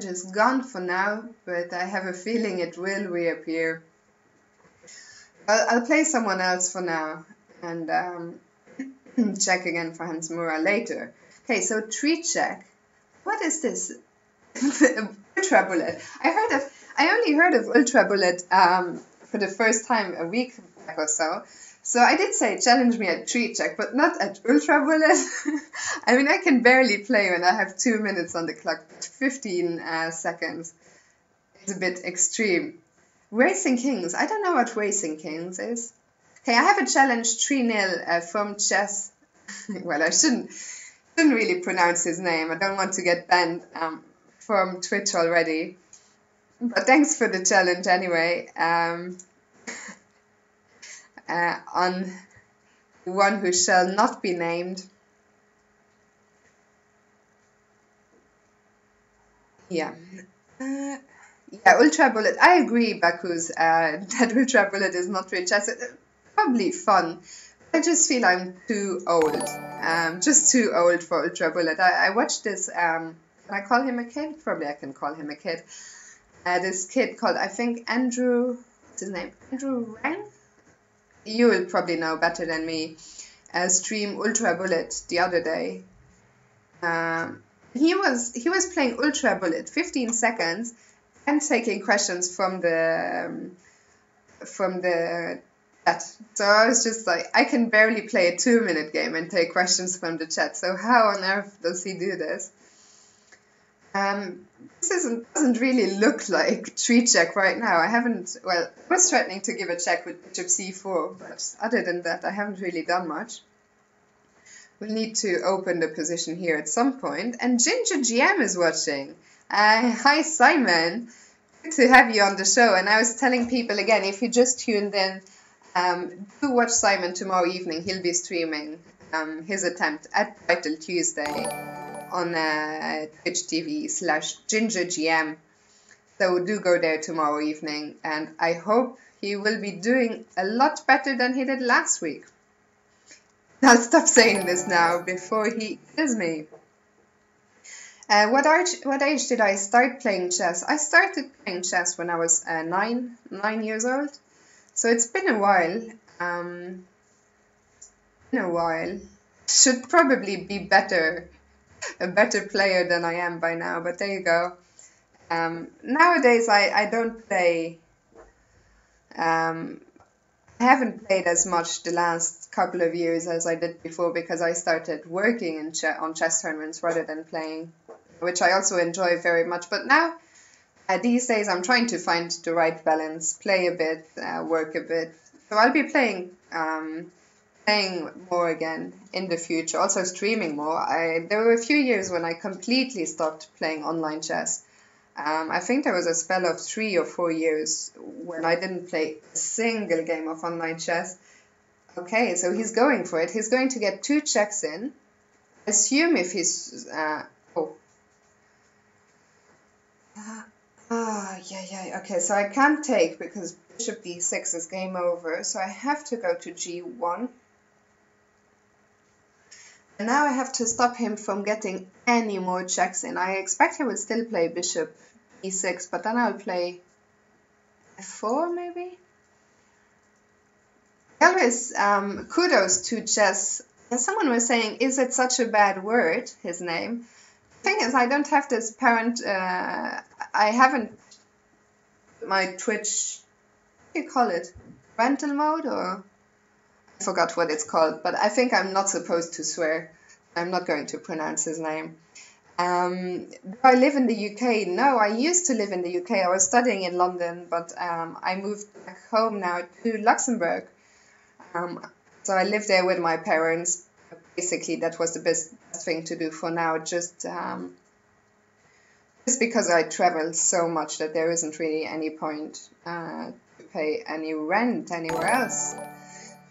is gone for now, but I have a feeling it will reappear. I'll play someone else for now and check again for Hans Mura later. Okay, so tree check. What is this? Ultra bullet. I only heard of ultra bullet for the first time a week back or so. So I did say challenge me at tree check, but not at ultra bullet. I mean, I can barely play when I have 2 minutes on the clock. 15 seconds is a bit extreme. Racing Kings. I don't know what Racing Kings is. Okay, I have a challenge 3-0 from Chess. Well, I shouldn't really pronounce his name. I don't want to get banned from Twitch already. But thanks for the challenge anyway. On one who shall not be named. Yeah. Ultra Bullet. I agree, Bakus, that Ultra Bullet is not real chess. Probably fun. I just feel I'm too old. Just too old for Ultra Bullet. I watched this, can I call him a kid? Probably I can call him a kid. This kid called, I think, Andrew, what's his name? Andrew Rang? You will probably know better than me. Stream Ultra Bullet the other day. He was playing Ultra Bullet 15 seconds and taking questions from the chat. So I was just like, I can barely play a 2-minute game and take questions from the chat. So how on earth does he do this? This doesn't really look like 3-check right now. I haven't, well, I was threatening to give a check with bishop c4, but other than that, I haven't really done much. We'll need to open the position here at some point. And Ginger GM is watching. Hi, Simon. Good to have you on the show. And I was telling people again, if you just tuned in, do watch Simon tomorrow evening. He'll be streaming his attempt at Title Tuesday on Twitch TV/GingerGM. So do go there tomorrow evening. And I hope he will be doing a lot better than he did last week. I'll stop saying this now before he kills me. What age did I start playing chess? I started playing chess when I was 9 years old. So it's been a while. Should probably be a better player than I am by now, but there you go. Nowadays I don't play. I haven't played as much the last couple of years as I did before because I started working on chess tournaments rather than playing, which I also enjoy very much. But now, these days, I'm trying to find the right balance, play a bit, work a bit. So I'll be playing more again in the future, also streaming more. There were a few years when I completely stopped playing online chess. I think there was a spell of 3 or 4 years when I didn't play a single game of online chess. Okay, so he's going for it. He's going to get 2 checks in. Assume if he's... Okay, so I can't take because bishop b6 is game over. So I have to go to g1. And now I have to stop him from getting any more checks in. I expect he will still play bishop e6, but then I'll play f4 maybe? Always kudos to chess. And someone was saying, is it such a bad word, his name? The thing is, I don't have this parent, I haven't my Twitch, what do you call it? Parental mode or? I forgot what it's called, but I think I'm not supposed to swear. I'm not going to pronounce his name. Do I live in the UK? No, I used to live in the UK. I was studying in London, but I moved back home now to Luxembourg. So I live there with my parents. Basically, that was the best thing to do for now, just because I travel so much that there isn't really any point to pay any rent anywhere else.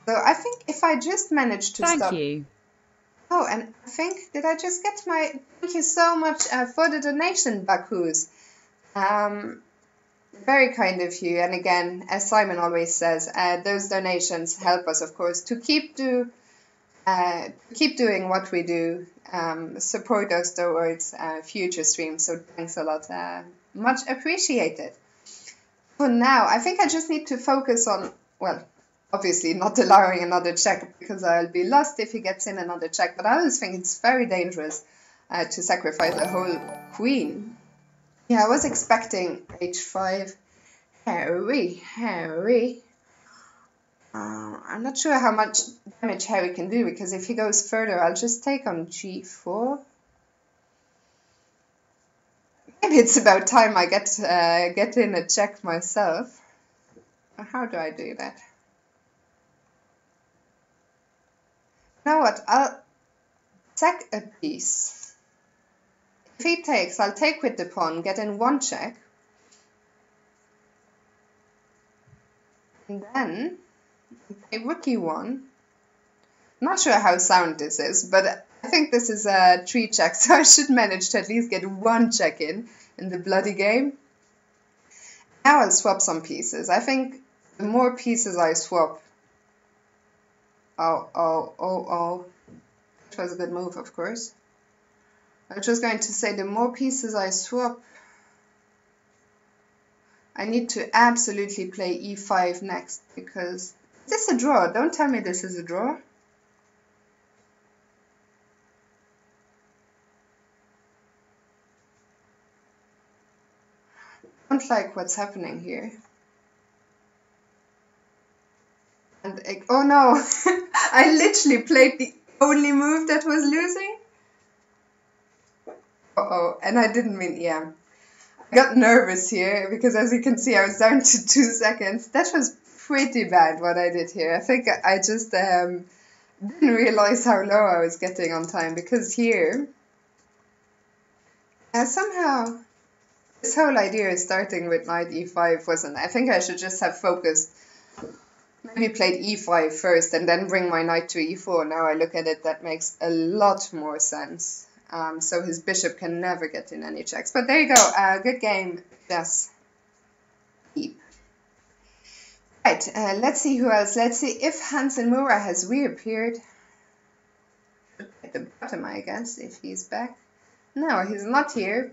So I think if I just manage to stop... Thank you. Oh, and I think, did I just get my... Thank you so much for the donation, Bakus. Very kind of you. And again, as Simon always says, those donations help us, of course, to keep doing what we do, support us towards future streams. So thanks a lot. Much appreciated. For now, I think I just need to focus on, well, obviously not allowing another check because I'll be lost if he gets in another check. But I always think it's very dangerous to sacrifice a whole queen. Yeah, I was expecting h5. Harry. I'm not sure how much damage Harry can do because if he goes further, I'll just take on g4. Maybe it's about time I get in a check myself. How do I do that? You know what? I'll sack a piece. If he takes, I'll take with the pawn, get in 1 check. And then a rookie 1. Not sure how sound this is, but I think this is a 3 check, so I should manage to at least get 1 check in the bloody game. Now I'll swap some pieces. I think the more pieces I swap... Oh. It was a good move, of course. I was just going to say, the more pieces I swap, I need to absolutely play e5 next, because... Is this a draw? Don't tell me this is a draw. I don't like what's happening here. And oh no! I literally played the only move that was losing. Uh-oh, and I didn't mean, yeah. I got nervous here because as you can see, I was down to 2 seconds. That was pretty bad what I did here. I think I just didn't realize how low I was getting on time because here, somehow, this whole idea of starting with knight e5 wasn't. I think I should just have focused, maybe played e5 first and then bring my knight to e4. Now I look at it, that makes a lot more sense. So his bishop can never get in any checks. But there you go, good game, yes. Right, let's see who else. Let's see if Hansen Mura has reappeared. At the bottom, I guess, if he's back. No, he's not here.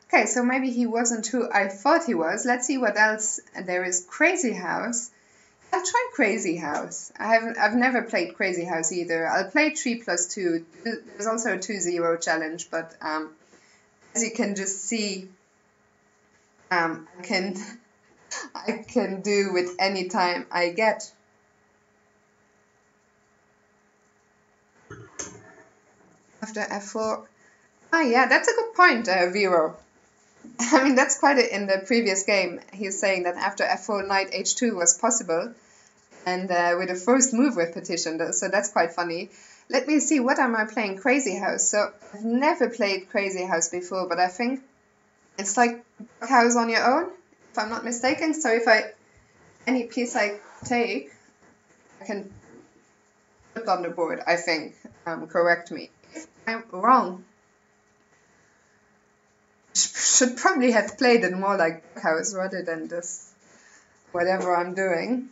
Okay, so maybe he wasn't who I thought he was. Let's see what else. There is Crazyhouse. I'll try Crazyhouse. I've never played Crazyhouse either. I'll play 3+2. There's also a 2-0 challenge, but as you can just see, I can do with any time I get. After f4. Ah, yeah, that's a good point, Vero. I mean, that's quite in the previous game. He's saying that after f4, knight h2 was possible. And with a first move repetition, so that's quite funny. Let me see, what am I playing? Crazyhouse. So I've never played Crazyhouse before, but I think it's like House on your own, if I'm not mistaken. So if any piece I take, I can put on the board, I think. Correct me if I'm wrong. Should probably have played it more like House rather than this, whatever I'm doing.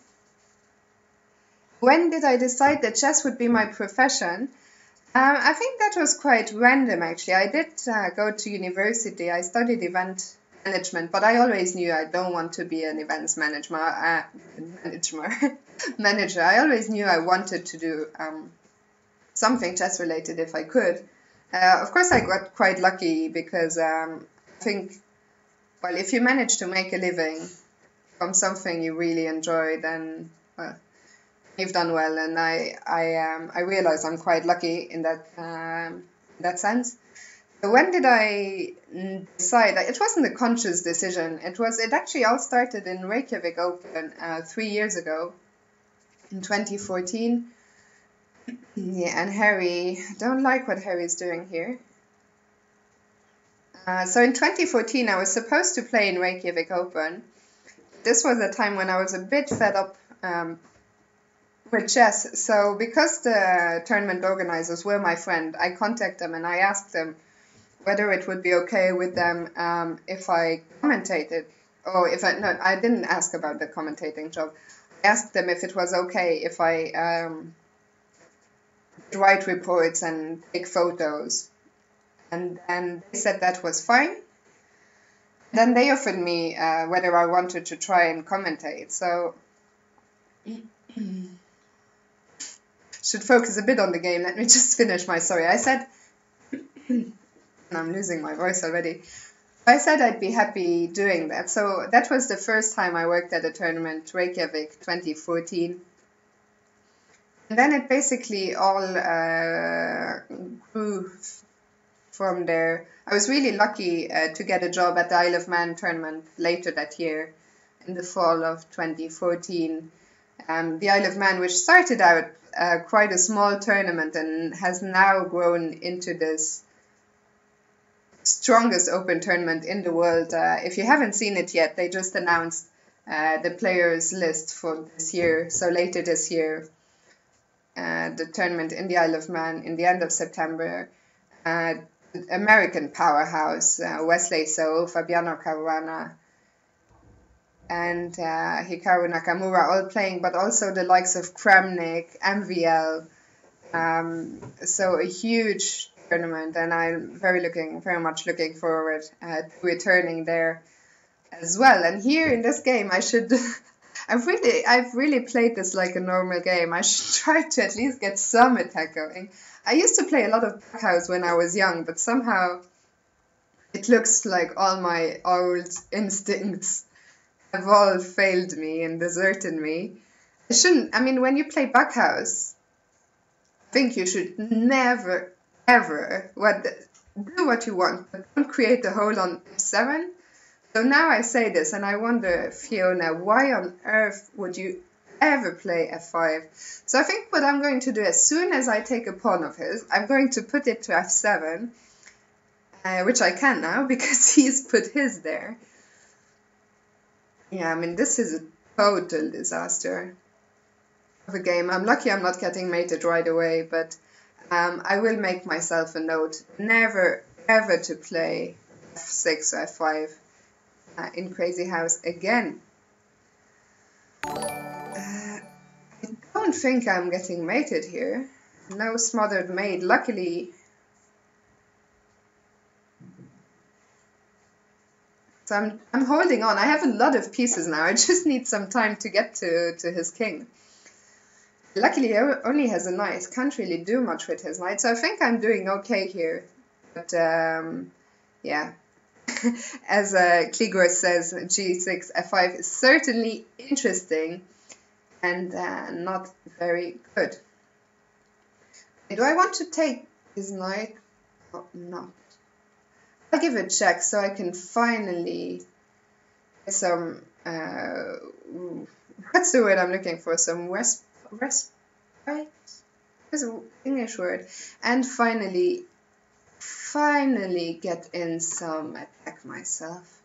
When did I decide that chess would be my profession? I think that was quite random, actually. I did go to university. I studied event management, but I always knew I don't want to be an events manager. I always knew I wanted to do something chess related if I could. Of course, I got quite lucky because I think, well, if you manage to make a living from something you really enjoy, then well, you've done well, and I realize I'm quite lucky in that sense. So when did I decide? It wasn't a conscious decision. It actually all started in Reykjavik Open 3 years ago, in 2014. Yeah, and Harry, I don't like what Harry's doing here. So in 2014, I was supposed to play in Reykjavik Open. This was a time when I was a bit fed up with chess. So because the tournament organizers were my friend, I contacted them and I asked them whether it would be okay with them if I commentated. Or if I didn't ask about the commentating job. I asked them if it was okay if I write reports and take photos. And they said that was fine. Then they offered me whether I wanted to try and commentate. So should focus a bit on the game. Let me just finish my story. I said, and I'm losing my voice already. I said I'd be happy doing that. So that was the first time I worked at a tournament, Reykjavik 2014. And then it basically all grew from there. I was really lucky to get a job at the Isle of Man tournament later that year, in the fall of 2014. The Isle of Man, which started out quite a small tournament and has now grown into this strongest open tournament in the world. If you haven't seen it yet, they just announced the players list for this year. So later this year, the tournament in the Isle of Man in the end of September. American powerhouse, Wesley So, Fabiano Caruana, and Hikaru Nakamura all playing, but also the likes of Kramnik, MVL. So a huge tournament, and I'm very much looking forward to returning there as well. And here in this game, I've really played this like a normal game. I should try to at least get some attack going. I used to play a lot of backhouse when I was young, but somehow it looks like all my old instincts have all failed me and deserted me. When you play backhouse, I think you should never, ever, do what you want, but don't create a hole on f7. So now I say this, and I wonder, Fiona, why on earth would you ever play f5? So I think what I'm going to do, as soon as I take a pawn of his, I'm going to put it to f7, which I can now because he's put his there. Yeah, I mean, this is a total disaster of a game. I'm lucky I'm not getting mated right away, but I will make myself a note never ever to play f6 or f5 in Crazyhouse again. I don't think I'm getting mated here. No smothered mate, luckily. So I'm holding on. I have a lot of pieces now. I just need some time to get to his king. Luckily, he only has a knight. Can't really do much with his knight. So I think I'm doing okay here. But yeah, as Kligor says, g6, f5 is certainly interesting and not very good. Do I want to take his knight? Oh, no. I'll give it a check so I can finally get some, what's the word I'm looking for? Some respite? There's an English word. And finally get in some attack myself.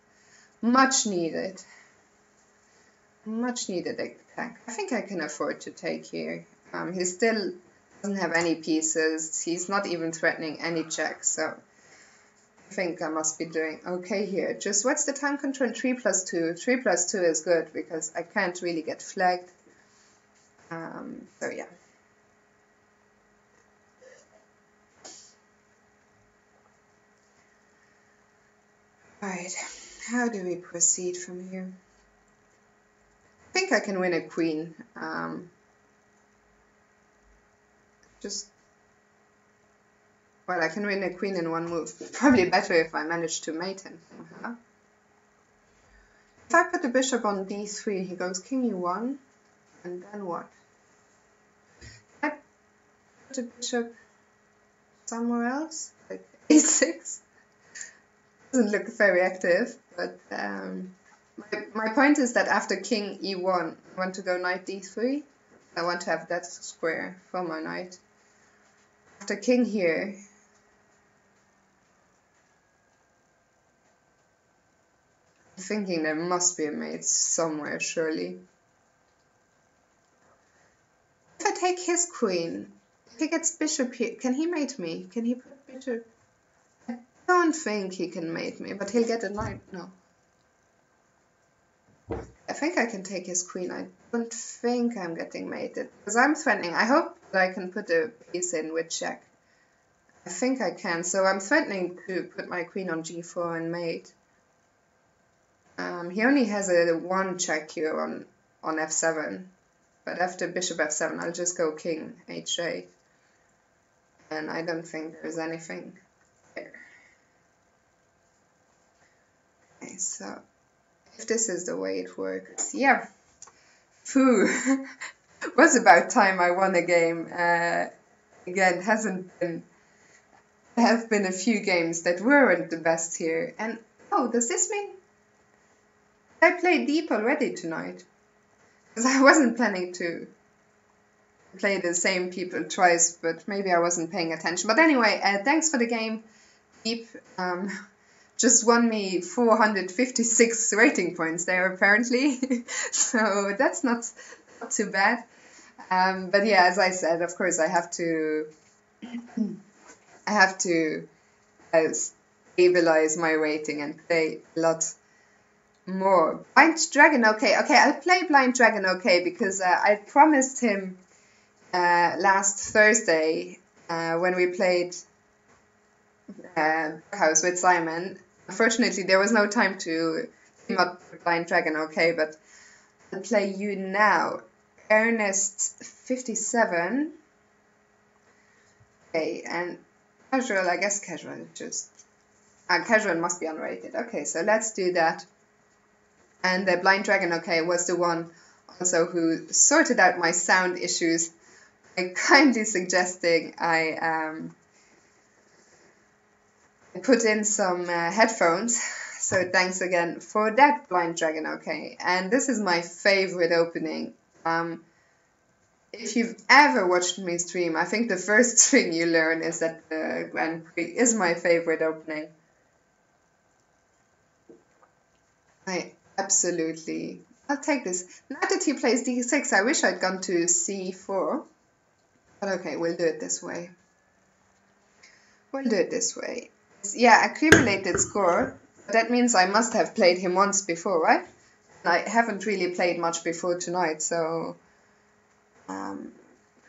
Much needed. Much needed attack. I think I can afford to take here. He still doesn't have any pieces. He's not even threatening any checks, so I think I must be doing okay here. Just what's the time control? 3+2. 3+2 is good because I can't really get flagged. So yeah. Alright, how do we proceed from here? I think I can win a queen. Well, I can win a queen in one move. Probably better if I manage to mate him somehow. If I put the bishop on d3, he goes king e1, and then what? Can I put the bishop somewhere else? Like a6? Doesn't look very active, but my point is that after king e1, I want to go knight d3. I want to have that square for my knight. After king here, I'm thinking there must be a mate somewhere, surely. If I take his queen, if he gets bishop here, can he mate me? Can he put bishop? I don't think he can mate me, but he'll get a knight. No. I think I can take his queen. I don't think I'm getting mated because I'm threatening. I hope that I can put a piece in with check. I think I can. So I'm threatening to put my queen on g4 and mate. He only has a 1 check here on f7. But after bishop f7, I'll just go king h8. And I don't think there's anything there. Okay, so if this is the way it works, yeah. Phew. Was about time I won a game. Again, there have been a few games that weren't the best here. And oh, does this mean I played deep already tonight? Because I wasn't planning to play the same people twice, but maybe I wasn't paying attention. But anyway, thanks for the game, Deep. Just won me 456 rating points there, apparently. So that's not too bad. But yeah, as I said, of course, I have to stabilize my rating and play a lot more. Blind Dragon, okay, I'll play Blind Dragon, okay, because I promised him last Thursday when we played House with Simon. Unfortunately, there was no time to not Blind Dragon, okay, but I'll play you now. Ernest 57. Okay, and casual, I guess casual, just casual must be unrated. Okay, so let's do that. And the Blind Dragon, okay, was the one also who sorted out my sound issues by kindly suggesting I put in some headphones. So thanks again for that, Blind Dragon. Okay, and this is my favorite opening. If you've ever watched me stream, I think the first thing you learn is that the Grand Prix is my favorite opening. I'll take this. Now that he plays d6, I wish I'd gone to c4. But okay, we'll do it this way. Yeah, accumulated score. That means I must have played him once before, right? I haven't really played much before tonight, so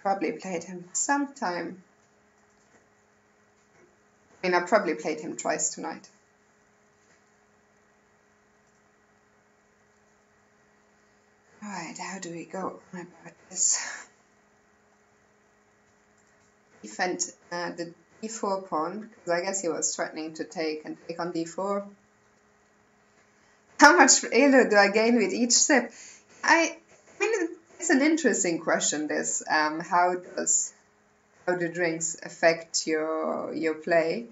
probably played him sometime. I mean, I probably played him twice tonight. Alright, how do we go about this? Defend the d4 pawn, because I guess he was threatening to take and take on d4. How much elo do I gain with each sip? I mean, it's an interesting question, this. How do drinks affect your play?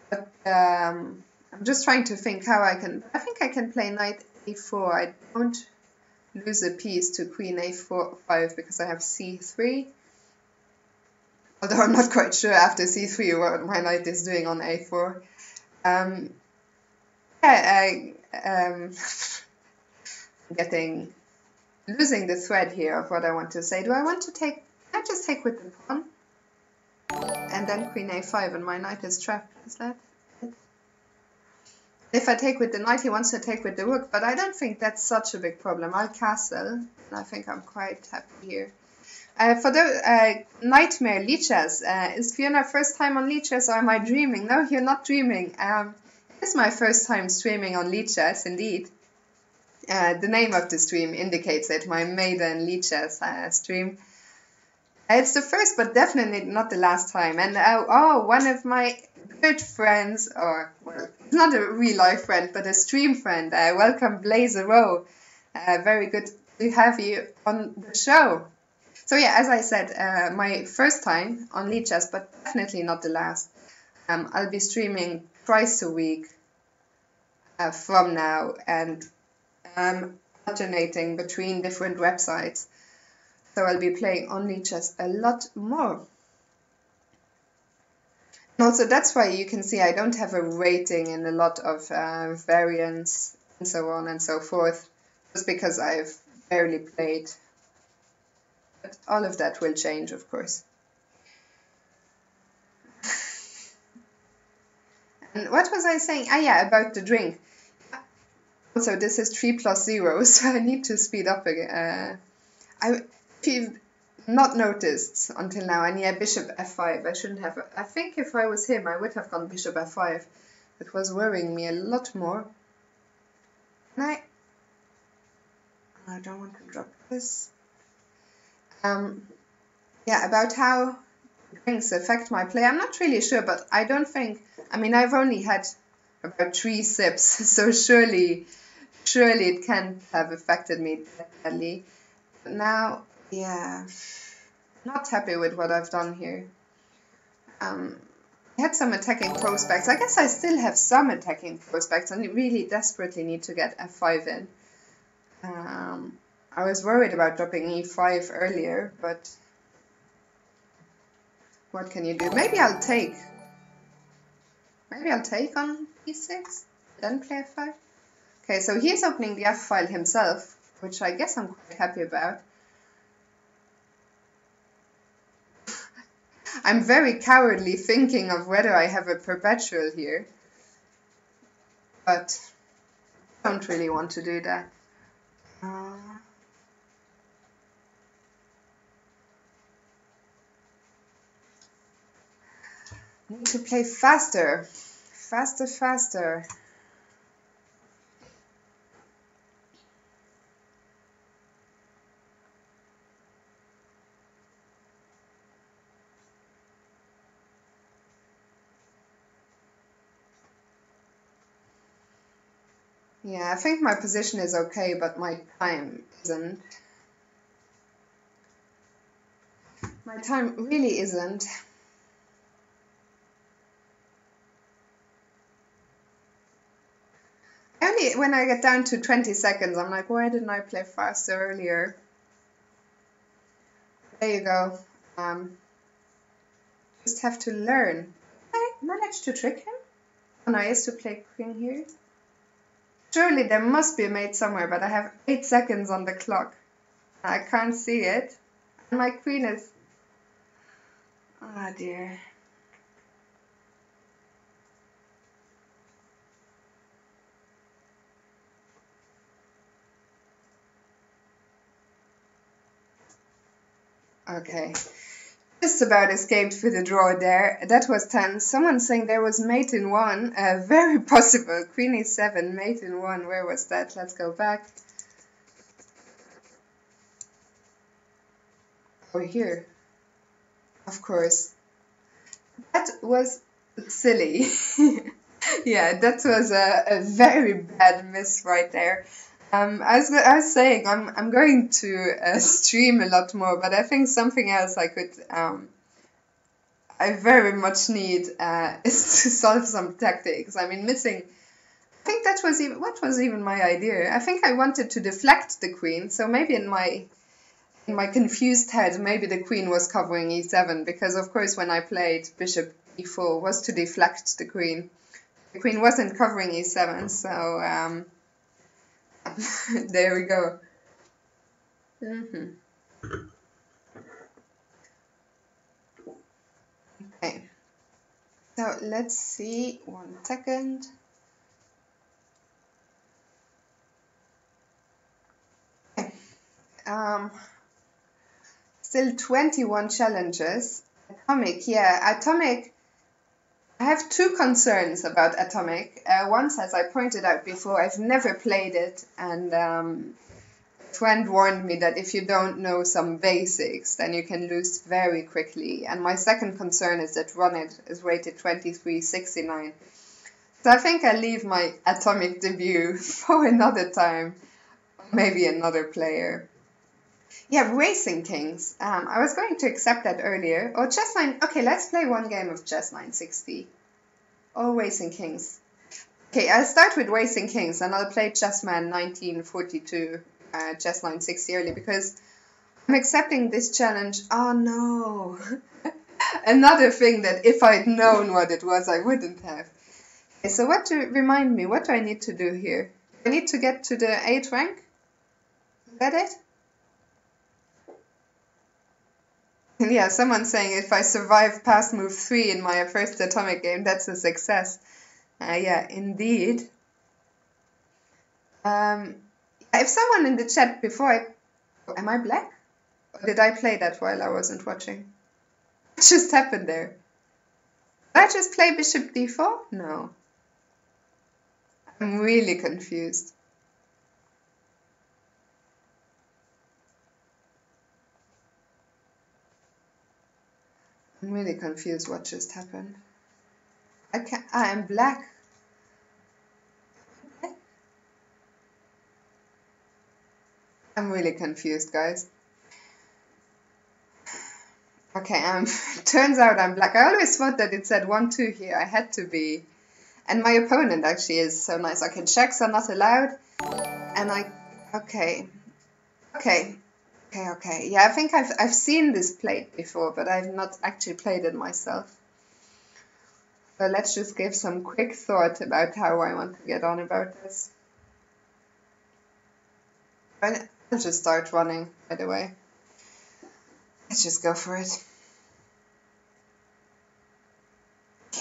But I'm just trying to think how I think I can play knight a4. I don't lose a piece to queen a5 because I have c3. Although I'm not quite sure after c3 what my knight is doing on a4. Losing the thread here of what I want to say. Do I want to take? Can I just take with the pawn? And then queen a5 and my knight is trapped. Is that it? If I take with the knight, he wants to take with the rook, but I don't think that's such a big problem. I'll castle, and I think I'm quite happy here. For the Nightmare Lichess, is Fiona first time on Lichess or am I dreaming? No, you're not dreaming. It's my first time streaming on Lichess, indeed. The name of the stream indicates it, my maiden Lichess stream. It's the first, but definitely not the last time. And one of my good friends, or well, not a real life friend, but a stream friend. Welcome, Blazerow. Very good to have you on the show. So yeah, as I said, my first time on Lichess, but definitely not the last. I'll be streaming twice a week from now, and alternating between different websites. So I'll be playing on Lichess a lot more. And also that's why you can see I don't have a rating in a lot of variants and so on and so forth, just because I've barely played. But all of that will change, of course. And what was I saying? Yeah, about the drink. Also, this is 3 + 0, so I need to speed up again. If you've not noticed until now, and yeah, bishop f5, I shouldn't have. I think if I was him, I would have gone bishop f5. It was worrying me a lot more. And I don't want to drop this. Yeah, about how drinks affect my play, I'm not really sure, but I don't think, I mean, I've only had about 3 sips, so surely it can't have affected me badly. But now, yeah, not happy with what I've done here. I had some attacking prospects. I guess I still have some attacking prospects and really desperately need to get f5 in. I was worried about dropping e5 earlier, but what can you do? Maybe I'll take on e6, then play f5. Okay, so he's opening the f file himself, which I guess I'm quite happy about. I'm very cowardly thinking of whether I have a perpetual here, but I don't really want to do that. Need to play faster. Faster. Yeah, I think my position is okay, but my time isn't. My time really isn't. only when I get down to 20 seconds, I'm like, why didn't I play faster earlier? There you go. Just have to learn. I managed to trick him? Oh no, I used to play queen here. Surely there must be a mate somewhere, but I have 8 seconds on the clock. I can't see it. And my queen is... Oh dear. Okay. Just about escaped with a draw there. That was 10. Someone saying there was mate in 1. Very possible. Queen e7, mate in 1. Where was that? Let's go back. Oh, here. Of course. That was silly. Yeah, that was a very bad miss right there. I was saying I'm going to stream a lot more, but I think something else I could I very much need is to solve some tactics. I mean, missing. I think that was even what was even my idea. I think I wanted to deflect the queen, so maybe in my confused head, maybe the queen was covering e7 because of course when I played bishop e4 was to deflect the queen. The queen wasn't covering e7, so. There we go. Okay. So let's see. 1 second. Okay. Still 21 challenges. Atomic, yeah, Atomic. I have 2 concerns about Atomic. One, as I pointed out before, I've never played it, and a friend warned me that if you don't know some basics, then you can lose very quickly. And my second concern is that Run It is rated 2369. So I think I'll leave my Atomic debut for another time, maybe another player. Yeah, Racing Kings. I was going to accept that earlier. Or Chess9. Okay, let's play one game of Chess960. Or Racing Kings. Okay, I'll start with Racing Kings and I'll play Chessman 1942, Chess960 early because I'm accepting this challenge. Oh no! Another thing that if I'd known what it was, I wouldn't have. Okay, so remind me, what do I need to do here? I need to get to the 8th rank? Is that it? Yeah, someone's saying if I survive past move 3 in my first Atomic game, that's a success. Yeah, indeed. If someone in the chat before am I black? Or did I play that while I wasn't watching? What just happened there? Did I just play bishop d4? No. I'm really confused. I'm really confused what just happened. I am black. I'm really confused, guys. Okay, turns out I'm black. I always thought that it said 1-2 here. I had to be. And my opponent actually is so nice. Okay, checks are not allowed. And okay. Yeah, I think I've seen this played before, but I've not actually played it myself. So let's just give some quick thought about how I want to get on about this. I'll just start running, by the way. Let's just go for it.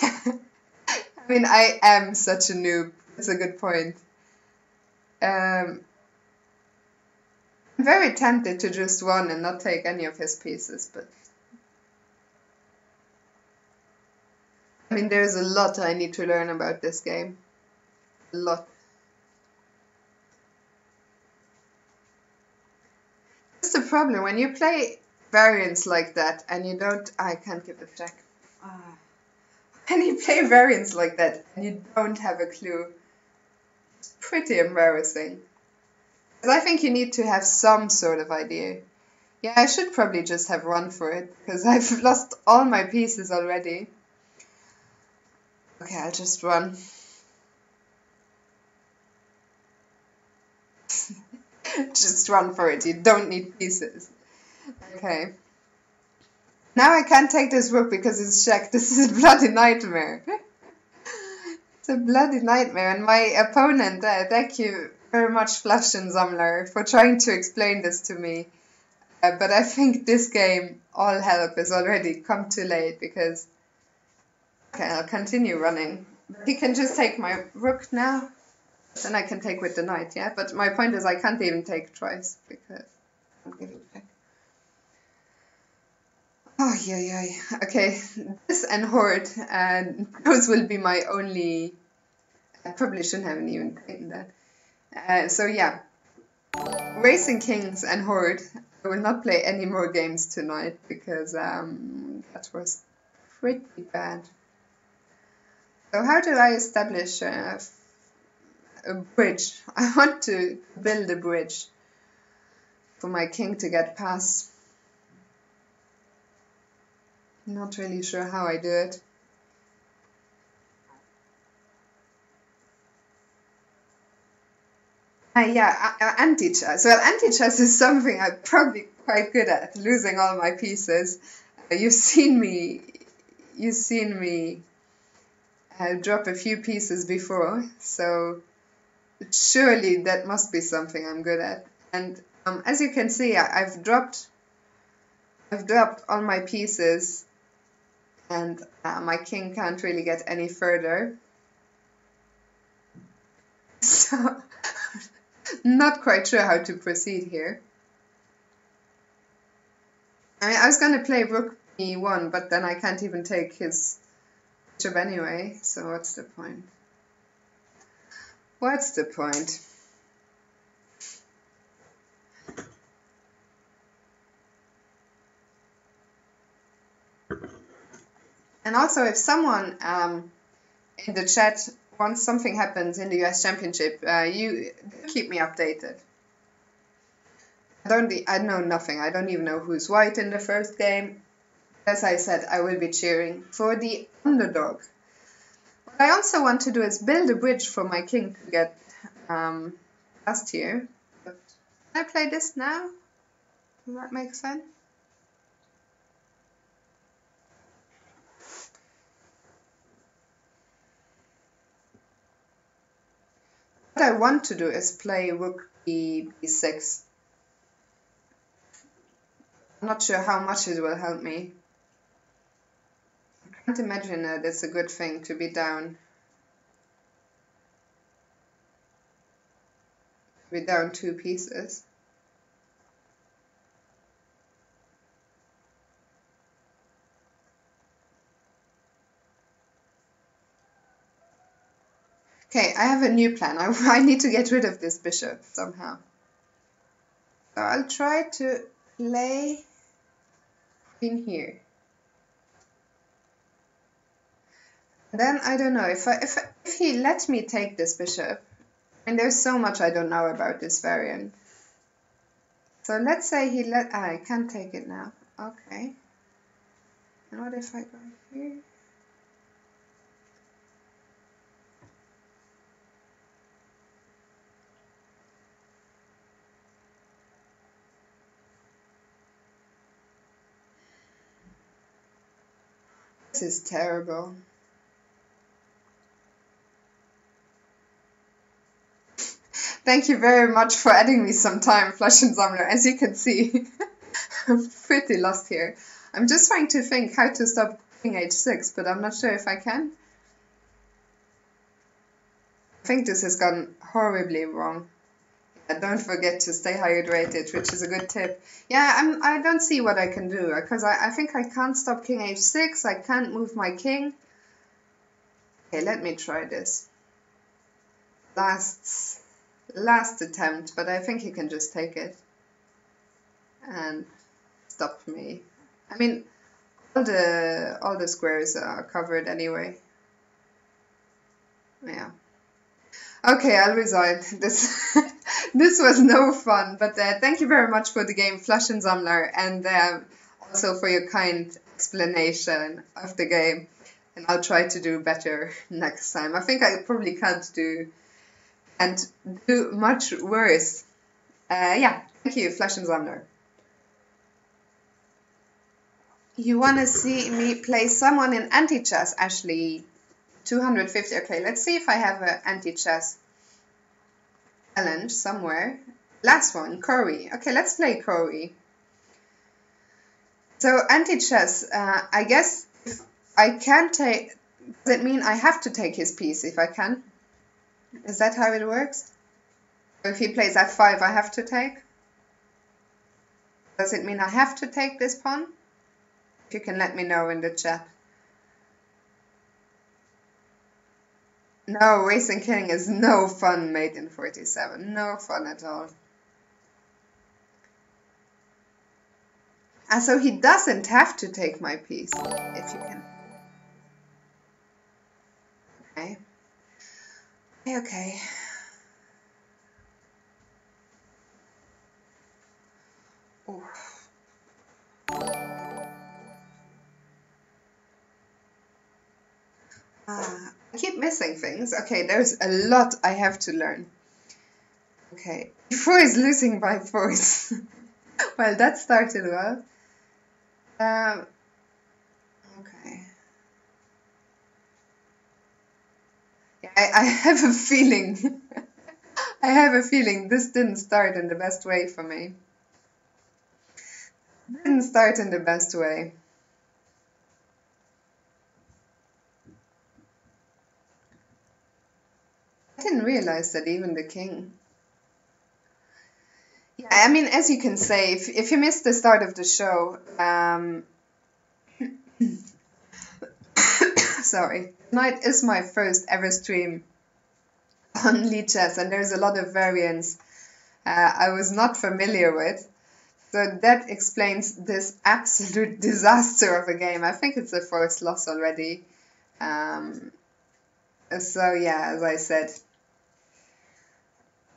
I mean, I am such a noob. It's a good point. I'm very tempted to just run and not take any of his pieces, but I mean, there's a lot I need to learn about this game. A lot. That's the problem. When you play variants like that and you don't... I can't give a check. When you play variants like that and you don't have a clue, it's pretty embarrassing. Because I think you need to have some sort of idea. Yeah, I should probably just have run for it, because I've lost all my pieces already. Okay, I'll just run. Just run for it. You don't need pieces. Okay. Now I can't take this rook because it's checked. This is a bloody nightmare. It's a bloody nightmare. And my opponent, thank you very much, Flaschensammler, for trying to explain this to me. But I think this game, all help is already come too late because... Okay, I'll continue running. He can just take my rook now. Then I can take with the knight, yeah? But my point is I can't even take twice because I'm giving back. Oh, yeah. Okay, this and Horde, those will be my only... I probably shouldn't have even taken that. So yeah, Racing Kings and Horde, I will not play any more games tonight because that was pretty bad. So how do I establish a bridge? I want to build a bridge for my king to get past. Not really sure how I do it. Yeah, Antichess. Well, Antichess is something I'm probably quite good at, losing all my pieces. You've seen me drop a few pieces before, so surely that must be something I'm good at. And as you can see, I've dropped all my pieces, and my king can't really get any further. So, not quite sure how to proceed here. I mean, I was going to play rook e1, but then I can't even take his bishop anyway, so what's the point? What's the point? And also, if someone in the chat, once something happens in the US Championship, you keep me updated. I know nothing. I don't even know who's white in the first game. As I said, I will be cheering for the underdog. What I also want to do is build a bridge for my king to get past here. But can I play this now? Does that make sense? What I want to do is play rook b6. I'm not sure how much it will help me. I can't imagine that it's a good thing to be down. Be down 2 pieces. Okay, I have a new plan. I need to get rid of this bishop somehow. So I'll try to play in here. Then I don't know if he lets me take this bishop, and there's so much I don't know about this variant. So let's say he I can't take it now. Okay. And what if I go here? This is terrible. Thank you very much for adding me some time, Flaschensammler. As you can see, I'm pretty lost here. I'm just trying to think how to stop king h6, but I'm not sure if I can. I think this has gone horribly wrong. Yeah, don't forget to stay hydrated, which is a good tip. Yeah, I don't see what I can do, because I think I can't stop king h6, I can't move my king. Okay, let me try this. Last attempt, but I think he can just take it and stop me. I mean, all the squares are covered anyway. Yeah. Okay, I'll resign. This this was no fun, but thank you very much for the game, Flaschensammler, and also for your kind explanation of the game. And I'll try to do better next time. I think I probably can't do much worse Yeah, thank you, Flash and Zamner. You want to see me play someone in Antichess, Ashley? 250. Okay, let's see if I have an Antichess challenge somewhere. Last one, Corey. Okay, let's play Corey. So Antichess, I guess if I can take, does it mean I have to take his piece if I can? Is that how it works? If he plays f5, I have to take? Does it mean I have to take this pawn? If you can let me know in the chat. No, racing king is no fun, maiden 47. No fun at all. And so he doesn't have to take my piece, if you can. Okay. Okay. Ooh. I keep missing things. Okay, there's a lot I have to learn. Okay, before is losing by force. Well, that started well. Okay. Yeah, I have a feeling. I have a feeling this didn't start in the best way for me. Didn't start in the best way. I didn't realize that even the king. Yeah, I mean, as you can say, if you missed the start of the show, sorry, tonight is my first ever stream on Lichess, and there's a lot of variants I was not familiar with. So that explains this absolute disaster of a game. I think it's the first loss already. So yeah, as I said,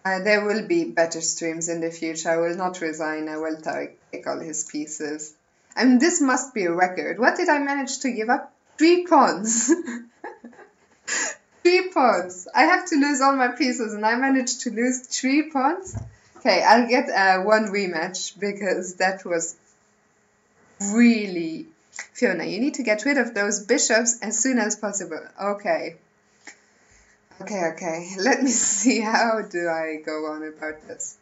there will be better streams in the future. I will not resign. I will take all his pieces. I mean, this must be a record. What did I manage to give up? 3 pawns. 3 pawns. I have to lose all my pieces, and I managed to lose 3 pawns. Okay, I'll get one rematch because that was really... Fiona, you need to get rid of those bishops as soon as possible. Okay. Okay. Let me see. How do I go on about this?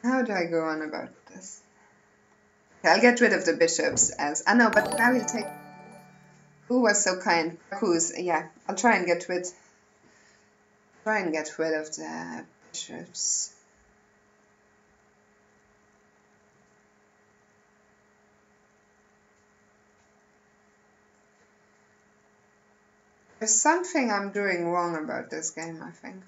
How do I go on about this? Okay, I'll get rid of the bishops as... I know, but now we'll take... Who was so kind? Who's... Yeah, I'll try and get rid of the bishops. There's something I'm doing wrong about this game, I think.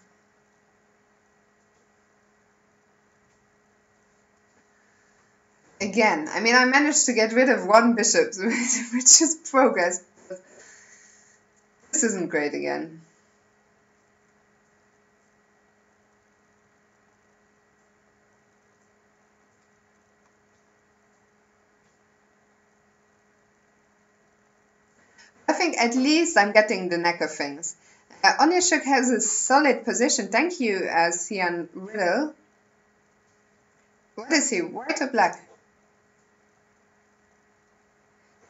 Again, I mean, I managed to get rid of 1 bishop, which is progress. This isn't great again. I think at least I'm getting the neck of things. Onyeshuk has a solid position. Thank you, Sian Riddle. What is he, white or black?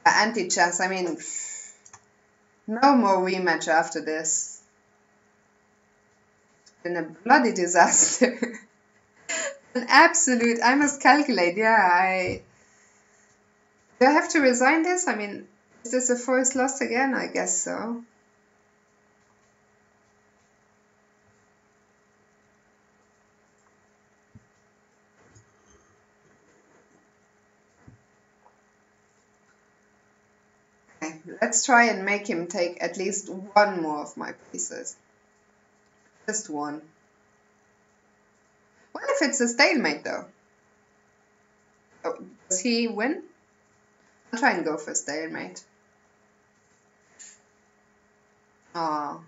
Antichess, I mean, no more rematch after this. It's been a bloody disaster. An absolute, I must calculate, yeah, do I have to resign this? I mean, is this a forced loss again? I guess so. Okay, let's try and make him take at least 1 more of my pieces. Just 1. What if it's a stalemate though? Oh, does he win? I'll try and go for stalemate. Oh.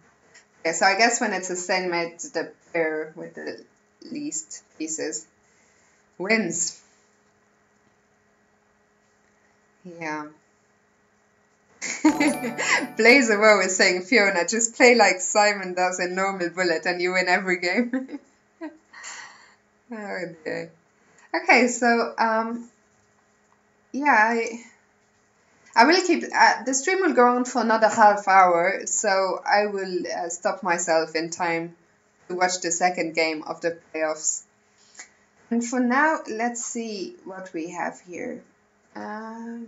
Okay, so I guess when it's a stalemate, the pair with the least pieces wins. Yeah. Blazerow is saying, Fiona, just play like Simon does in normal bullet and you win every game. Oh dear. Okay, so yeah, I will keep the stream will go on for another half hour, so I will stop myself in time to watch the second game of the playoffs. And for now, let's see what we have here. I'll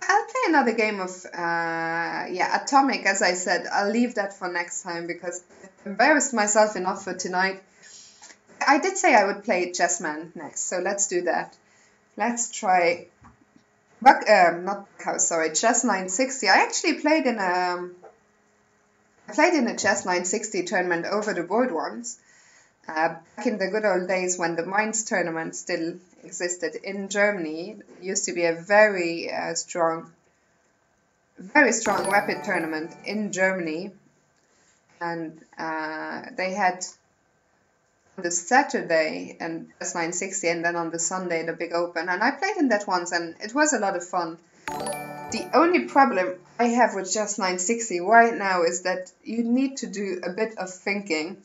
play another game of Atomic. As I said, I'll leave that for next time because I embarrassed myself enough for tonight. I did say I would play Chessman next, so let's do that. Let's try not House, sorry, Chess 960. I actually played in a Chess 960 tournament over the board once. Back in the good old days when the Mainz tournament still existed in Germany. It used to be a very strong rapid tournament in Germany. And they had on the Saturday and Chess 960 and then on the Sunday the big open. And I played in that once and it was a lot of fun. The only problem I have with Chess 960 right now is that you need to do a bit of thinking.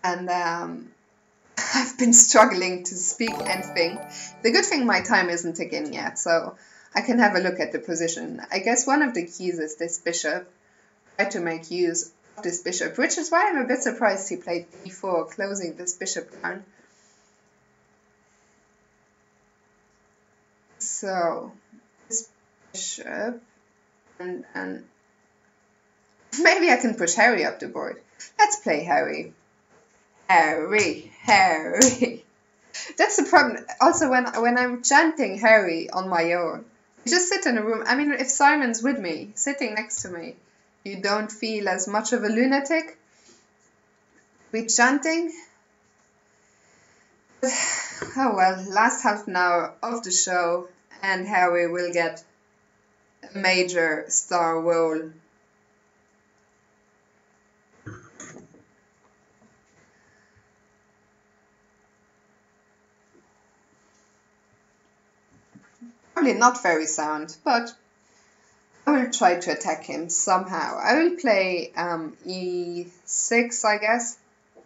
And I've been struggling to speak and think. The good thing my time isn't ticking yet, so I can have a look at the position. I guess one of the keys is this bishop. Try to make use of this bishop, which is why I'm a bit surprised he played d4, closing this bishop down. So, this bishop, and maybe I can push Harry up the board. Let's play Harry. Harry. That's the problem. Also, when I'm chanting Harry on my own, I just sit in a room. I mean, if Simon's with me, sitting next to me, you don't feel as much of a lunatic with chanting. Oh well, last half an hour of the show, and Harry will get a major star role. Probably not very sound, but I will try to attack him somehow. I will play e6, I guess.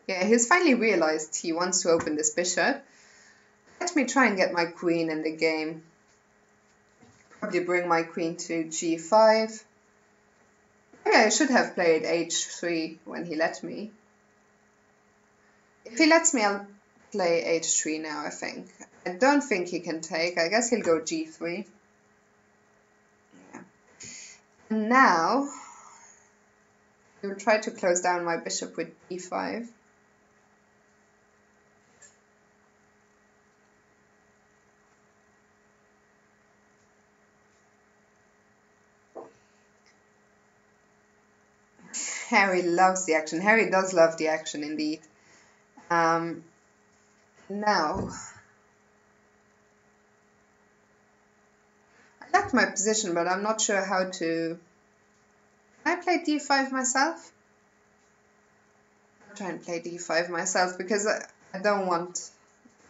Yeah, he's finally realized he wants to open this bishop. Let me try and get my queen in the game. Probably bring my queen to g5. Maybe I should have played h3 when he let me. If he lets me, I'll play h3 now, I think. I don't think he can take. I guess he'll go g3. Yeah. And now, I will try to close down my bishop with e5. Harry loves the action. Harry does love the action indeed. Now, I like my position, but I'm not sure how to... Can I play d5 myself? I'll try and play d5 myself because I don't want to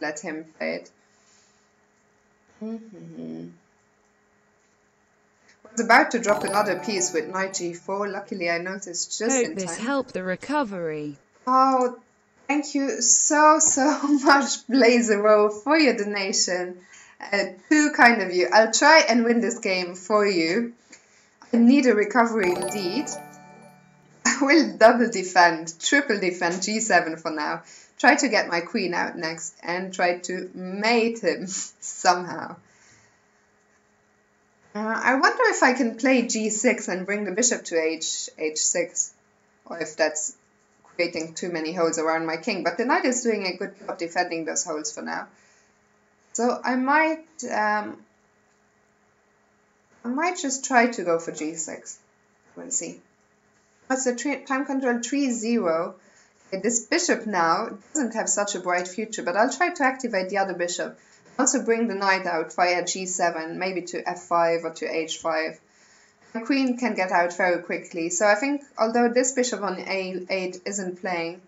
let him play it. I was about to drop another piece with knight g4. Luckily, I noticed just in time. Hope this helped the recovery. Oh, thank you so much, Blazero, for your donation. Too kind of you. I'll try and win this game for you. I need a recovery indeed. I will double defend, triple defend g7 for now. Try to get my queen out next and try to mate him somehow. I wonder if I can play g6 and bring the bishop to h6, or if that's creating too many holes around my king. But the knight is doing a good job defending those holes for now. So I might just try to go for g6. We'll see. What's the time control 3-0? Okay, this bishop now doesn't have such a bright future, but I'll try to activate the other bishop. Also bring the knight out via g7, maybe to f5 or to h5. My queen can get out very quickly, so I think although this bishop on a8 isn't playing,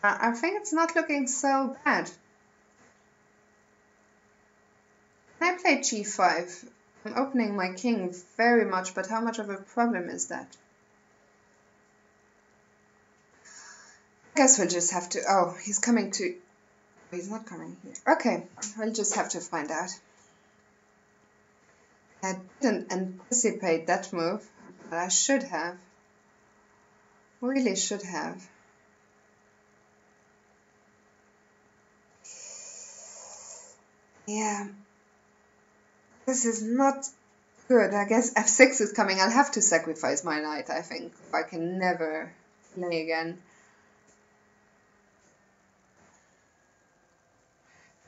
I think it's not looking so bad. Can I play g5? I'm opening my king very much, but how much of a problem is that? I guess we'll just have to... Oh, he's coming to... He's not coming here. Okay, we'll just have to find out. I didn't anticipate that move, but I should have. Really should have. Yeah. This is not good. I guess f6 is coming. I'll have to sacrifice my knight, I think. I can never play again.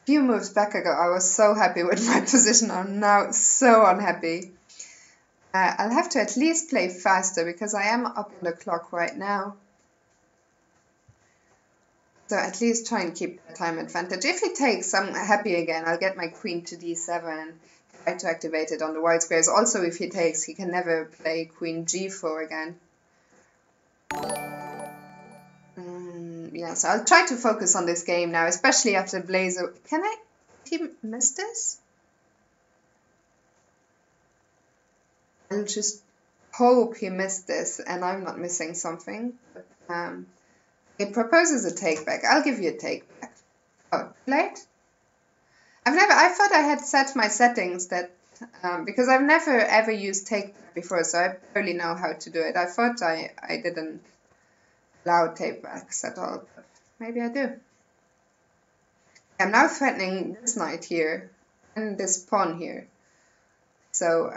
A few moves back ago, I was so happy with my position. I'm now so unhappy. I'll have to at least play faster because I am up on the clock right now. So at least try and keep the time advantage. If he takes, I'm happy again. I'll get my queen to d7. Try to activate it on the white squares. Also, if he takes, he can never play queen g4 again. Yeah, so I'll try to focus on this game now, especially after Blazer. Can I miss this? I'll just hope he missed this and I'm not missing something. But, it proposes a take back. I'll give you a take back. Oh, late? I thought I had set my settings that, because I've never ever used take back before, so I barely know how to do it. I thought I didn't allow take backs at all, but maybe I do. I'm now threatening this knight here and this pawn here. So,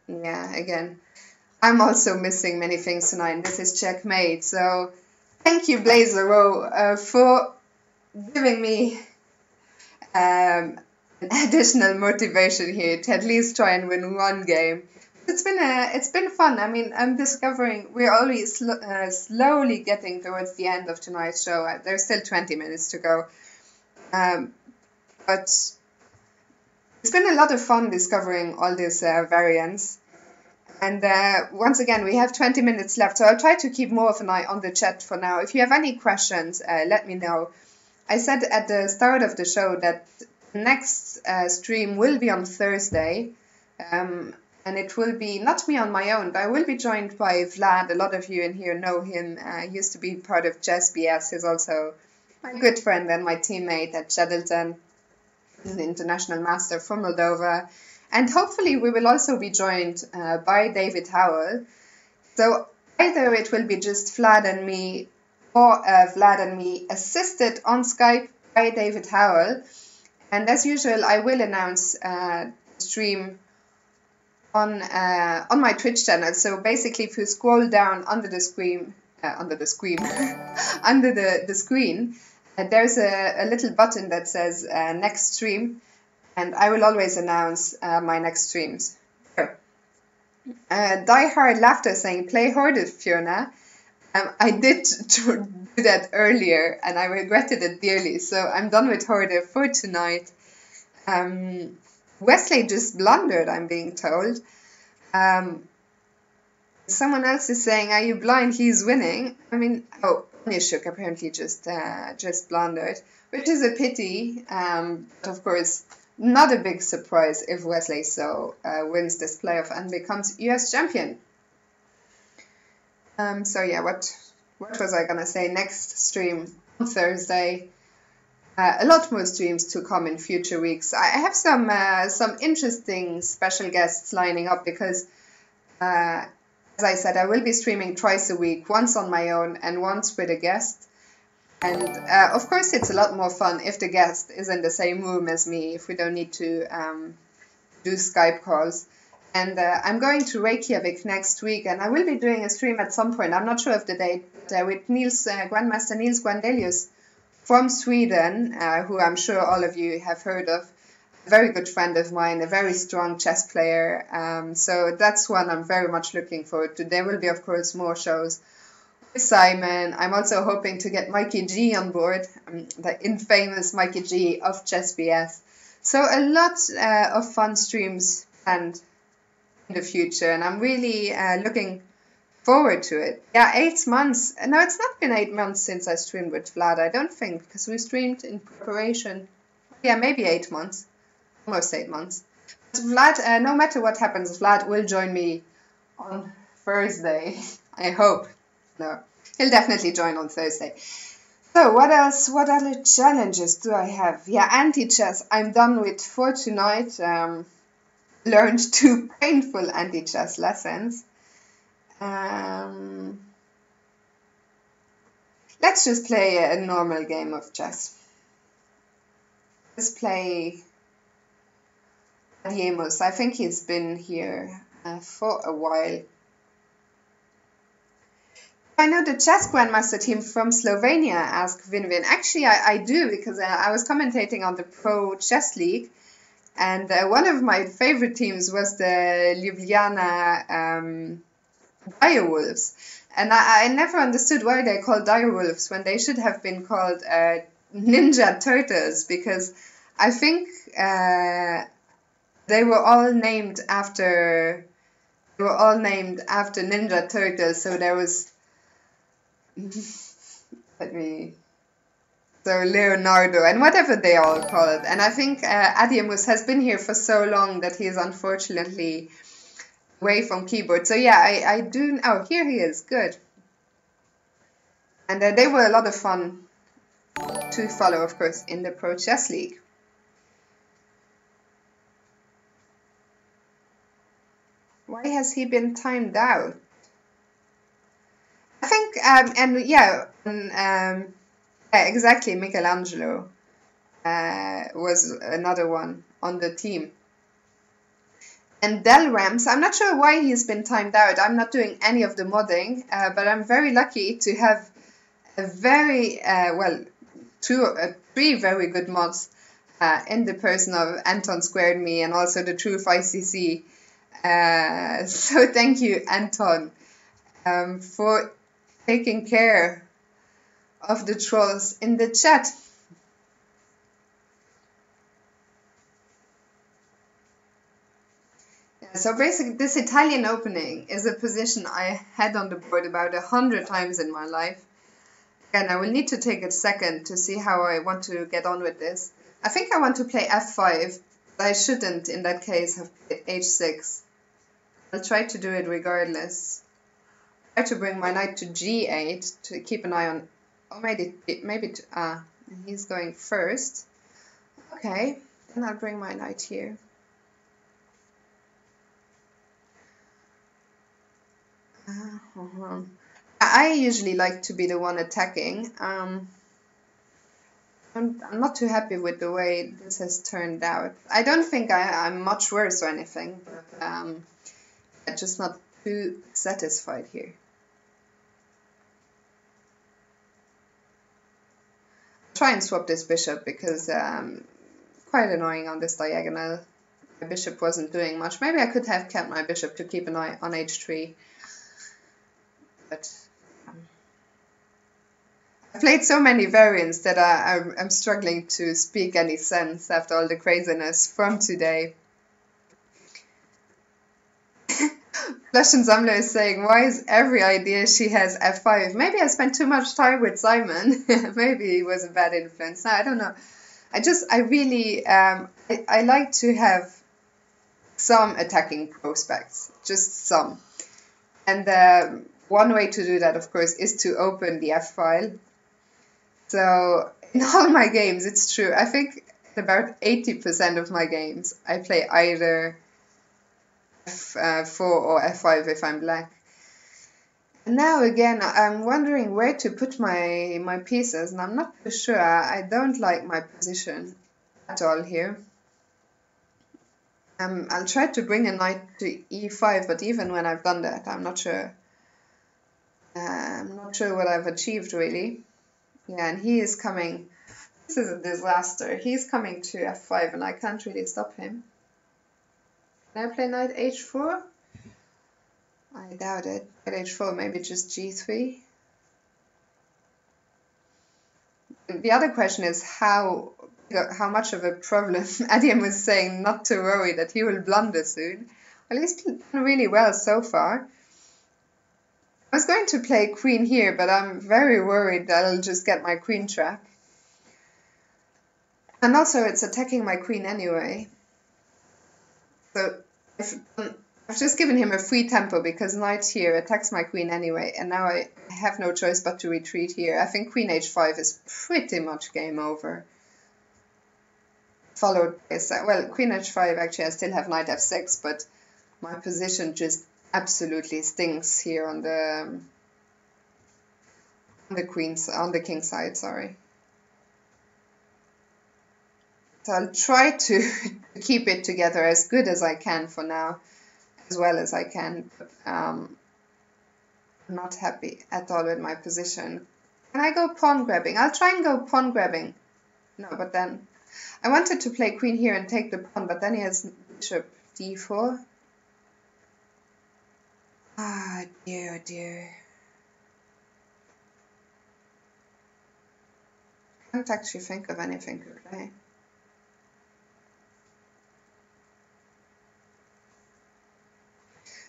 yeah, again, I'm also missing many things tonight. This is checkmate, so thank you, Blazer for giving me additional motivation here to at least try and win one game. It's been fun. I mean, I'm discovering we're always slowly getting towards the end of tonight's show. There's still 20 minutes to go, but it's been a lot of fun discovering all these variants. And once again, we have 20 minutes left, so I'll try to keep more of an eye on the chat for now. If you have any questions, let me know. I said at the start of the show that the next stream will be on Thursday, and it will be not me on my own, but I will be joined by Vlad. A lot of you in here know him. He used to be part of ChessBS. He's also my good friend and my teammate at Shaddleton. He's an international master from Moldova. And hopefully we will also be joined by David Howell. So either it will be just Vlad and me, or Vlad and me assisted on Skype by David Howell. And as usual, I will announce the stream on my Twitch channel. So basically, if you scroll down under the screen, under the screen, there's a little button that says next stream. And I will always announce my next streams. Die Hard Laughter saying, play Horde, Fiona. I did do that earlier and I regretted it dearly. So I'm done with Horde for tonight. Wesley just blundered, I'm being told. Someone else is saying, are you blind? He's winning. I mean, oh, Nishuk apparently just blundered, which is a pity. But of course, not a big surprise if Wesley wins this playoff and becomes US champion. So yeah, what was I gonna say? Next stream on Thursday. A lot more streams to come in future weeks. I have some interesting special guests lining up because, as I said, I will be streaming twice a week, once on my own and once with a guest. And of course, it's a lot more fun if the guest is in the same room as me, if we don't need to do Skype calls. And I'm going to Reykjavik next week, and I will be doing a stream at some point. I'm not sure of the date, with Grandmaster Niels Guandelius from Sweden, who I'm sure all of you have heard of. A very good friend of mine, a very strong chess player. So that's one I'm very much looking forward to. There will be, of course, more shows with Simon. I'm also hoping to get Mikey G on board, the infamous Mikey G of ChessBS. So a lot of fun streams planned in the future, and I'm really looking forward to it. Yeah, 8 months. No, it's not been 8 months since I streamed with Vlad, I don't think, because we streamed in preparation. Yeah, maybe 8 months. Almost 8 months. But Vlad, no matter what happens, Vlad will join me on Thursday. I hope. No. He'll definitely join on Thursday. So what else? What other challenges do I have? Yeah, Antichess. I'm done with for tonight. Learned 2 painful Antichess lessons. Let's just play a normal game of chess. Let's play Adiemos. I think he's been here for a while. I know the chess grandmaster team from Slovenia, asked Vinvin. Actually, I do, because I was commentating on the Pro Chess League, and one of my favorite teams was the Ljubljana Direwolves. And I never understood why they're called Direwolves when they should have been called Ninja Turtles, because I think they were all named after Ninja Turtles. So there was so Leonardo and whatever they all call it. And I think Adiemos has been here for so long that he's unfortunately away from keyboard. So yeah, I do. Oh, here he is. Good. And they were a lot of fun to follow, of course, in the Pro Chess League. Why has he been timed out? I think, exactly, Michelangelo was another one on the team. And Del Rams, I'm not sure why he's been timed out. I'm not doing any of the modding, but I'm very lucky to have a very, 3 very good mods in the person of Anton Squared Me and also the Truth ICC. So thank you, Anton, for taking care of the trolls in the chat. So basically, this Italian opening is a position I had on the board about 100 times in my life. And I will need to take a second to see how I want to get on with this. I think I want to play f5, but I shouldn't in that case have played h6. I'll try to do it regardless. Try to bring my knight to g8 to keep an eye on. Oh, maybe he's going first. Okay, then I'll bring my knight here. I usually like to be the one attacking. I'm not too happy with the way this has turned out. I don't think I'm much worse or anything, but I'm just not too satisfied here. I'll try and swap this bishop because quite annoying on this diagonal. My bishop wasn't doing much. Maybe I could have kept my bishop to keep an eye on h3. But I played so many variants that I'm struggling to speak any sense after all the craziness from today. Flushing Zamler is saying, why is every idea she has f5? Maybe I spent too much time with Simon. Maybe he was a bad influence. No, I don't know. I really I like to have some attacking prospects, just some. And one way to do that, of course, is to open the f-file. So in all my games, it's true. I think about 80% of my games, I play either f4 or f5 if I'm black. And now again, I'm wondering where to put my pieces, and I'm not too sure. I don't like my position at all here. I'll try to bring a knight to e5, but even when I've done that, I'm not sure. I'm not sure what I've achieved, really. Yeah, and he is coming. This is a disaster. He's coming to f5, and I can't really stop him. Can I play knight h4? I doubt it. Knight h4, maybe just g3. The other question is how much of a problem Adiam was saying not to worry that he will blunder soon. Well, he's done really well so far. I was going to play queen here, but I'm very worried that I'll just get my queen track. And also it's attacking my queen anyway. So I've just given him a free tempo because knight here attacks my queen anyway, and now I have no choice but to retreat here. I think queen h5 is pretty much game over. Followed by, well, queen h5, actually I still have knight f6, but my position just absolutely stinks here on the king side, sorry. So I'll try to keep it together as good as I can for now, as well as I can, but I'm not happy at all with my position. Can I go pawn grabbing? I'll try and go pawn grabbing. No, but then I wanted to play queen here and take the pawn, but then he has bishop d4. Ah, dear, oh dear. I can't actually think of anything to play.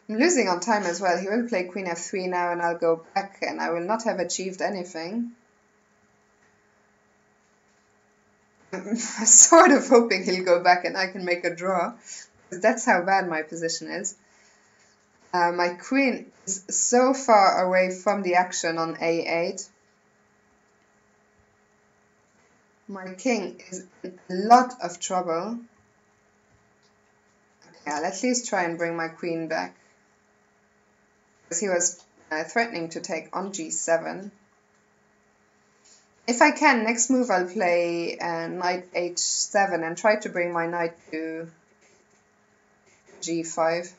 I'm losing on time as well. He will play queen f3 now and I'll go back and I will not have achieved anything. I'm sort of hoping he'll go back and I can make a draw, because that's how bad my position is. My queen is so far away from the action on a8. My king is in a lot of trouble. Okay, I'll at least try and bring my queen back, because he was threatening to take on g7. If I can, next move I'll play knight h7 and try to bring my knight to g5.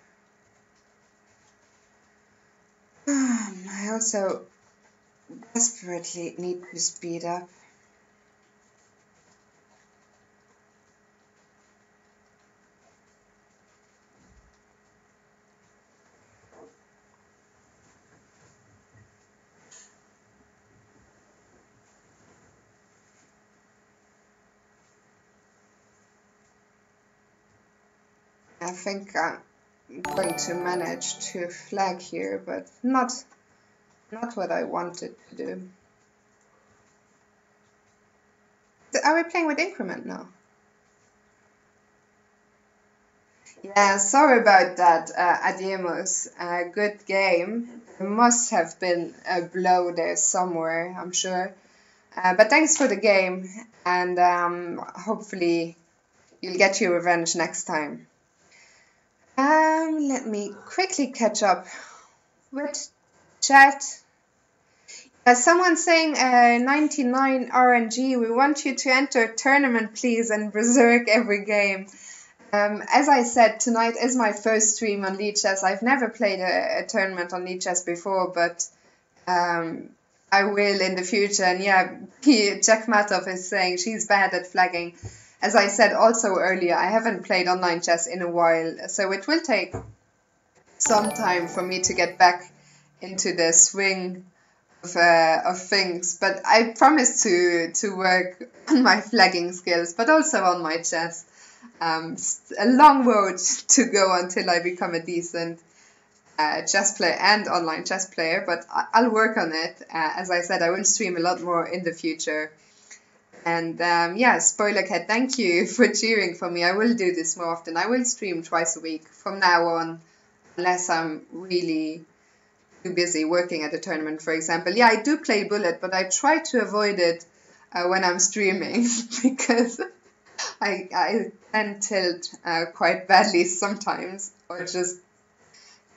I also desperately need to speed up. I think I'm going to manage to flag here, but not what I wanted to do. Are we playing with increment now? Yeah, sorry about that, Adiemos. Good game. There must have been a blow there somewhere, I'm sure. But thanks for the game, and hopefully you'll get your revenge next time. Let me quickly catch up with chat. Someone's saying 99 RNG, we want you to enter a tournament, please, and berserk every game. As I said, tonight is my first stream on Lichess. I've never played a tournament on Lichess before, but I will in the future. And yeah, Jack Matov is saying she's bad at flagging. As I said also earlier, I haven't played online chess in a while, so it will take some time for me to get back into the swing of things. But I promise to work on my flagging skills, but also on my chess. A long road to go until I become a decent chess player and online chess player, but I'll work on it. As I said, I will stream a lot more in the future. And yeah, Spoilercat, thank you for cheering for me. I will do this more often. I will stream twice a week from now on, unless I'm really too busy working at a tournament, for example. Yeah, I do play Bullet, but I try to avoid it when I'm streaming, because I can tilt quite badly sometimes, or just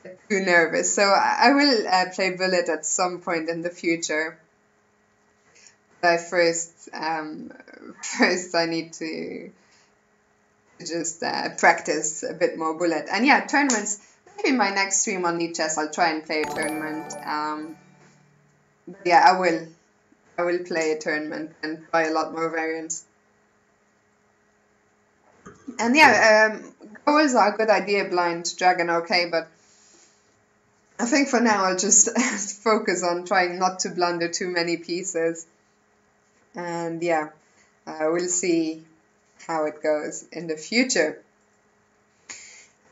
get too nervous. So I will play Bullet at some point in the future. But first I need to just practice a bit more Bullet. And yeah, tournaments. Maybe my next stream on Lichess, I'll try and play a tournament. But yeah, I will play a tournament and try a lot more variants. And yeah, goals are a good idea, blind dragon, okay, but I think for now I'll just focus on trying not to blunder too many pieces. And yeah, we'll see how it goes in the future.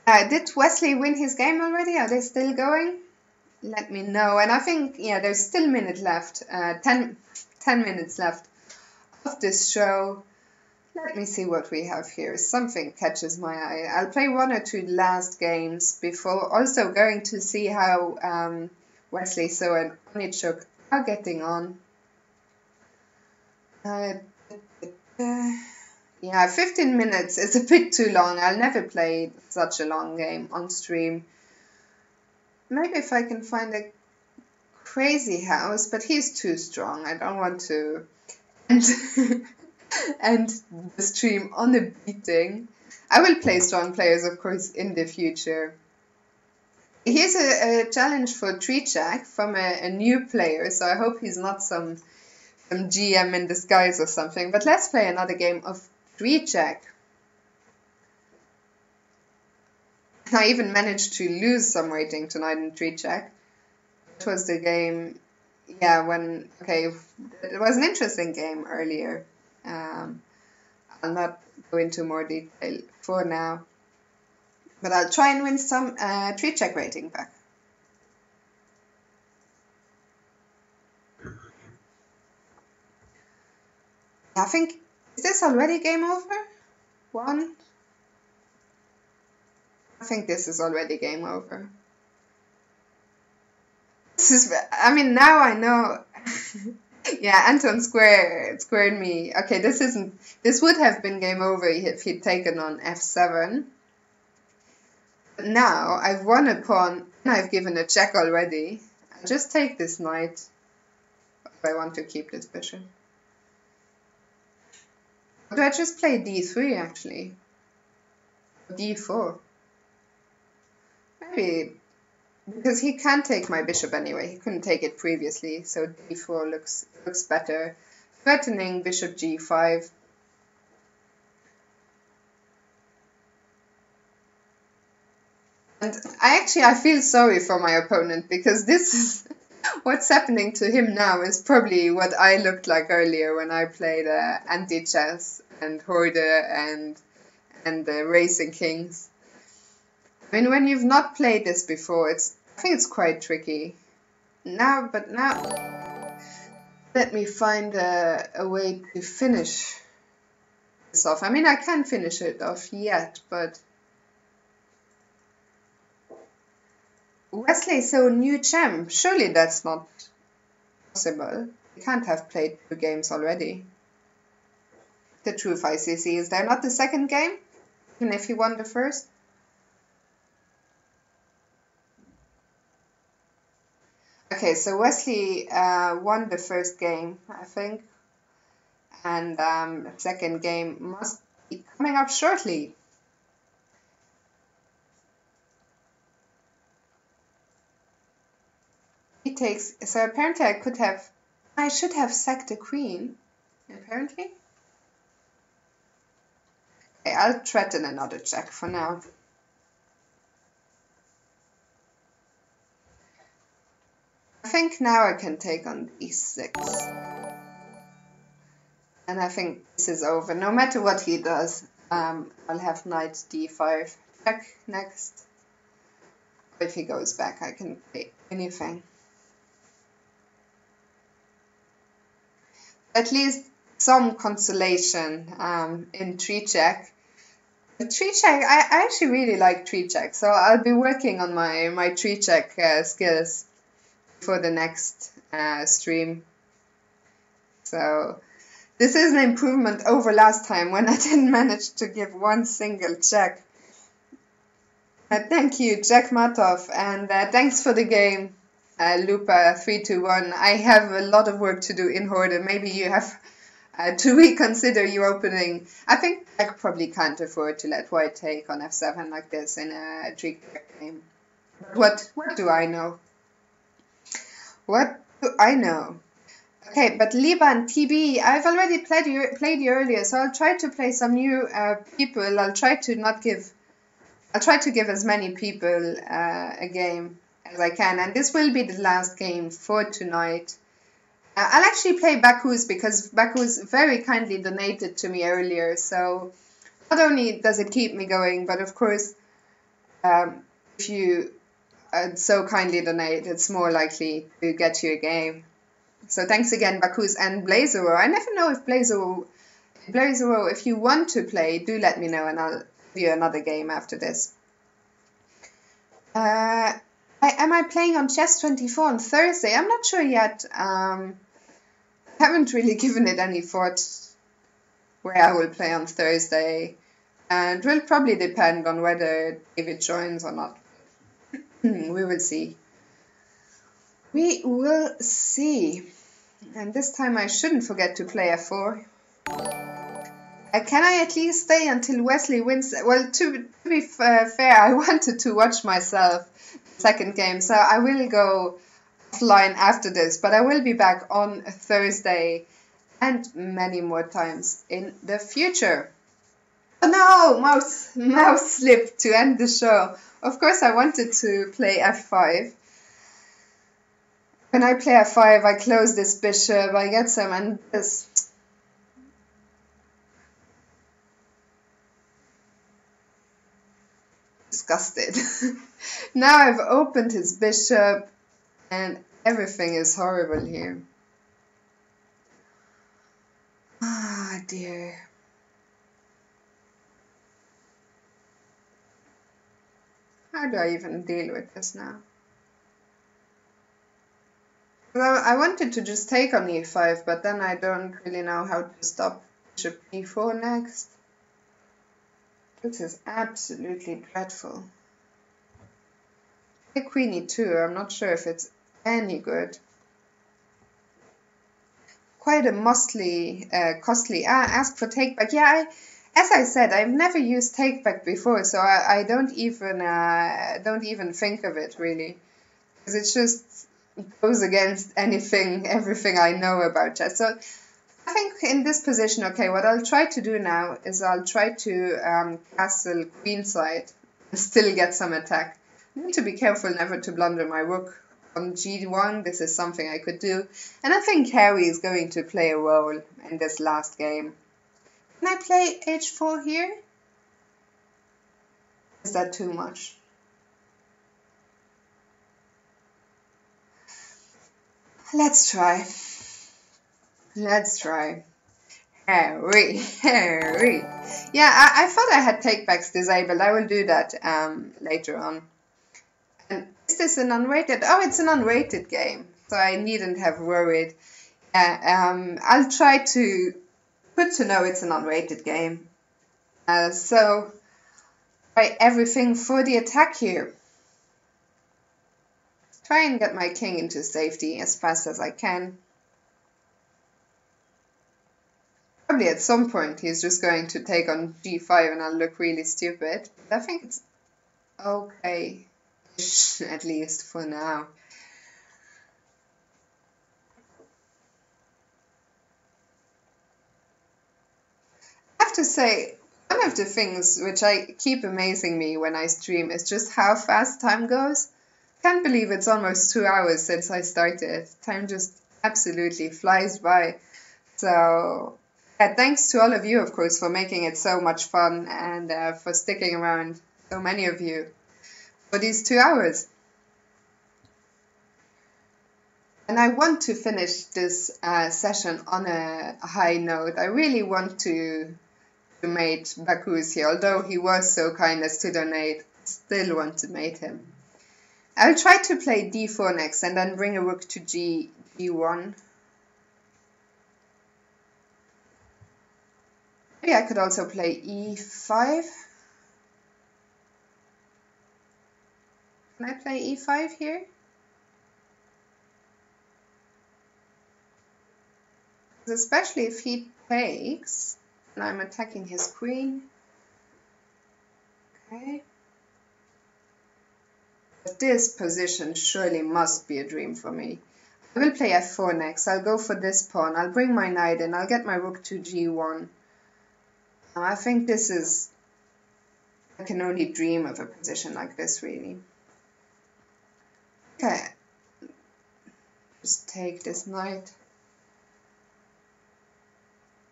Did Wesley win his game already? Are they still going? Let me know. And I think, yeah, there's still a minute left, 10 minutes left of this show. Let me see what we have here. Something catches my eye. I'll play one or two last games before also going to see how Wesley saw an Onichuk are getting on. Yeah, 15 minutes is a bit too long. I'll never play such a long game on stream. Maybe if I can find a Crazyhouse, but he's too strong. I don't want to end, end the stream on a beating. I will play strong players, of course, in the future. Here's a challenge for Tree Check from a new player, so I hope he's not some GM in disguise or something. But let's play another game of Tree Check. I even managed to lose some rating tonight in Tree Check. It was the game, yeah, it was an interesting game earlier. I'll not go into more detail for now. But I'll try and win some Tree Check rating back. I think, is this already game over? One? I think this is already game over. Now I know. Yeah, Anton squared me. Okay, this would have been game over if he'd taken on f7. But now I've won a pawn and I've given a check already. I'll just take this knight if I want to keep this bishop. Or do I just play d3 actually? d4? Maybe. Because he can't take my bishop anyway. He couldn't take it previously, so d4 looks better. Threatening bishop g5. And I feel sorry for my opponent, because this is what's happening to him now is probably what I looked like earlier when I played Antichess and Horde and the Racing Kings. I mean, when you've not played this before, I think it's quite tricky. Now, let me find a way to finish this off. I mean, I can't finish it off yet, but Wesley, so new champ. Surely that's not possible. You can't have played 2 games already. The truth, ICC, is there not the second game? Even if he won the first? Okay, so Wesley won the first game, I think, and the second game must be coming up shortly. He takes, so apparently I should have sacked the queen, apparently. Okay, I'll threaten another check for now. I think now I can take on d6. And I think this is over. No matter what he does, I'll have knight d5. Check next. If he goes back, I can play anything. At least some consolation in Tree Check. Tree Check, I actually really like Tree Check, so I'll be working on my Tree Check skills for the next stream. So this is an improvement over last time when I didn't manage to give one single check. Thank you, Jack Matov, and thanks for the game, Lupa 321. I have a lot of work to do in Horde. Maybe you have to reconsider your opening. I think Jack probably can't afford to let white take on f7 like this in a Tree Check game. What do I know? What do I know? Okay, but Liban, TB, I've already played you earlier, so I'll try to play some new people. I'll try to give as many people a game as I can, and this will be the last game for tonight. I'll actually play Bakus because Bakus very kindly donated to me earlier, so not only does it keep me going, but of course, if you so kindly donate, it's more likely to get you a game. So thanks again, Bakus and Blazero. I never know if Blazero, if you want to play, do let me know and I'll give you another game after this. Am I I playing on Chess24 on Thursday? I'm not sure yet. Haven't really given it any thought where I will play on Thursday. And it will probably depend on whether David joins or not. We will see. We will see. And this time I shouldn't forget to play f4. Can I at least stay until Wesley wins? Well, to be fair, I wanted to watch myself the second game, so I will go offline after this, but I will be back on Thursday and many more times in the future. Oh no, mouse slipped to end the show. Of course, I wanted to play f5. When I play f5, I close this bishop, I get some, and this. Disgusted. Now I've opened his bishop, and everything is horrible here. Ah, dear. How do I even deal with this now? Well, I wanted to just take on e5, but then I don't really know how to stop bishop e4 next. This is absolutely dreadful. Take queen e2, I'm not sure if it's any good. Quite a costly ask for takeback. Yeah, as I said, I've never used takeback before, so I don't even think of it really, because it just goes against everything I know about chess. So I think in this position, okay, what I'll try to do now is I'll try to castle queenside and still get some attack. I need to be careful never to blunder my rook on g1. This is something I could do. And I think Harry is going to play a role in this last game. Can I play h4 here? Is that too much? Let's try. Let's try. Harry. Yeah, I thought I had takebacks disabled. I will do that later on. And is this an unrated? Oh, it's an unrated game, so I needn't have worried. I'll try to. Good to know it's an unrated game. So try everything for the attack here. Try and get my king into safety as fast as I can. Probably at some point he's just going to take on g5 and I'll look really stupid. But I think it's okay, at least for now. I have to say, one of the things which I keep amazing me when I stream is just how fast time goes. Can't believe it's almost 2 hours since I started. Time just absolutely flies by. So yeah, thanks to all of you, of course, for making it so much fun and for sticking around, so many of you, for these 2 hours. And I want to finish this session on a high note. I really want to mate Bakus here, although he was so kind as to donate, still want to mate him. I'll try to play d4 next and then bring a rook to g1. Maybe I could also play e5. Can I play e5 here? Especially if he takes and I'm attacking his queen. Okay. But this position surely must be a dream for me. I will play f4 next. I'll go for this pawn. I'll bring my knight in. I'll get my rook to g1. I think this is... I can only dream of a position like this, really. Okay. Just take this knight.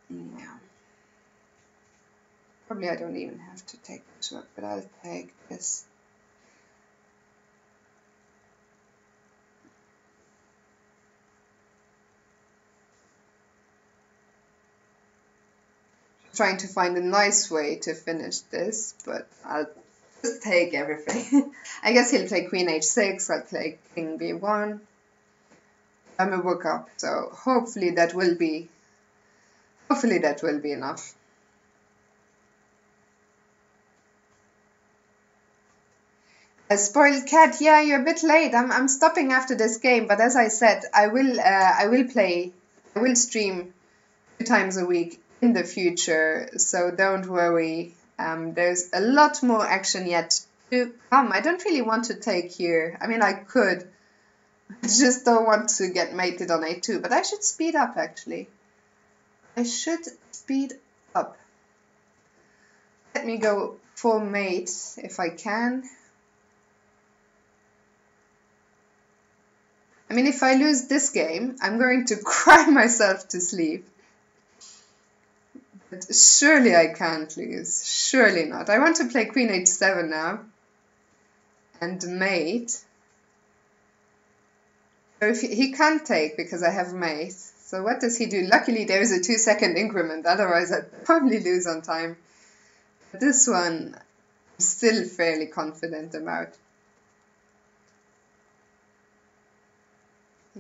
Yeah. Probably I don't even have to take this rook, but I'll take this. Trying to find a nice way to finish this, but I'll just take everything. I guess he'll play queen h6, I'll play king b1. I'm a rook up, so hopefully that will be enough. A spoiled cat, yeah, you're a bit late. I'm stopping after this game, but as I said, I will stream 2 times a week in the future, so don't worry. There's a lot more action yet to come. I don't really want to take here. I mean, I could. I just don't want to get mated on a2, but I should speed up, actually. I should speed up. Let me go for mate, if I can. I mean, if I lose this game, I'm going to cry myself to sleep. But surely I can't lose. Surely not. I want to play queen h7 now. And mate. So if he can't take because I have mate. So what does he do? Luckily there is a 2-second increment. Otherwise I'd probably lose on time. But this one I'm still fairly confident about.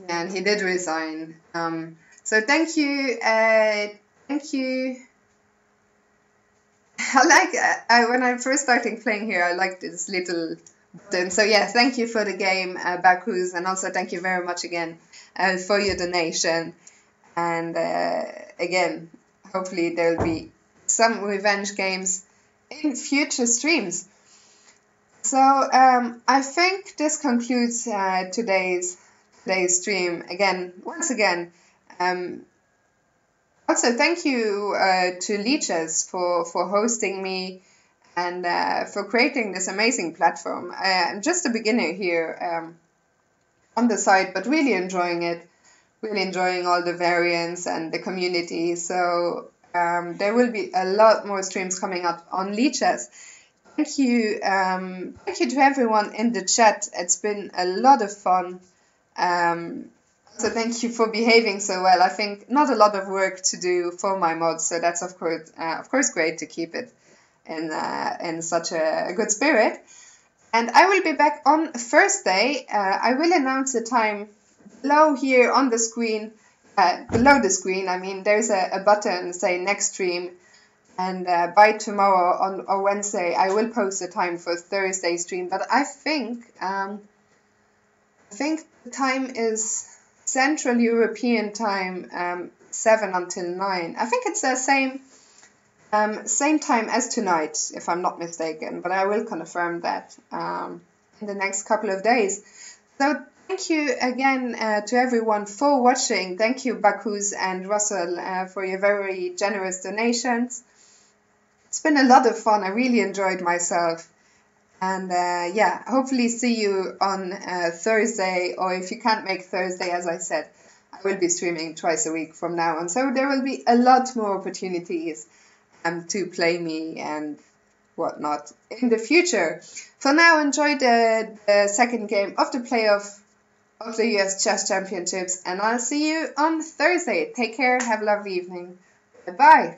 Yeah, and he did resign. So thank you. Thank you. When I first started playing here, I liked this little button. So yeah, thank you for the game, Bakus, and also thank you very much again for your donation. And again, hopefully there will be some revenge games in future streams. So I think this concludes today's stream. Once again. Also, thank you to Lichess for hosting me and for creating this amazing platform. I'm just a beginner here on the site, but really enjoying it, really enjoying all the variants and the community. So there will be a lot more streams coming up on Lichess. Thank you to everyone in the chat. It's been a lot of fun. So thank you for behaving so well. I think not a lot of work to do for my mods, so that's of course great to keep it in such a good spirit. And I will be back on Thursday. I will announce the time below here on the screen. Below the screen, I mean, there's a button say next stream, and by tomorrow or Wednesday, I will post the time for Thursday stream. But I think the time is Central European time, 7 until 9. I think it's the same time as tonight, if I'm not mistaken, but I will confirm that in the next couple of days. So thank you again to everyone for watching. Thank you, Bakus and Russell, for your very generous donations. It's been a lot of fun. I really enjoyed myself. And yeah, hopefully see you on Thursday, or if you can't make Thursday, as I said, I will be streaming twice a week from now on. So there will be a lot more opportunities to play me and whatnot in the future. For now, enjoy the second game of the playoff of the US Chess Championships, and I'll see you on Thursday. Take care, have a lovely evening. Bye-bye.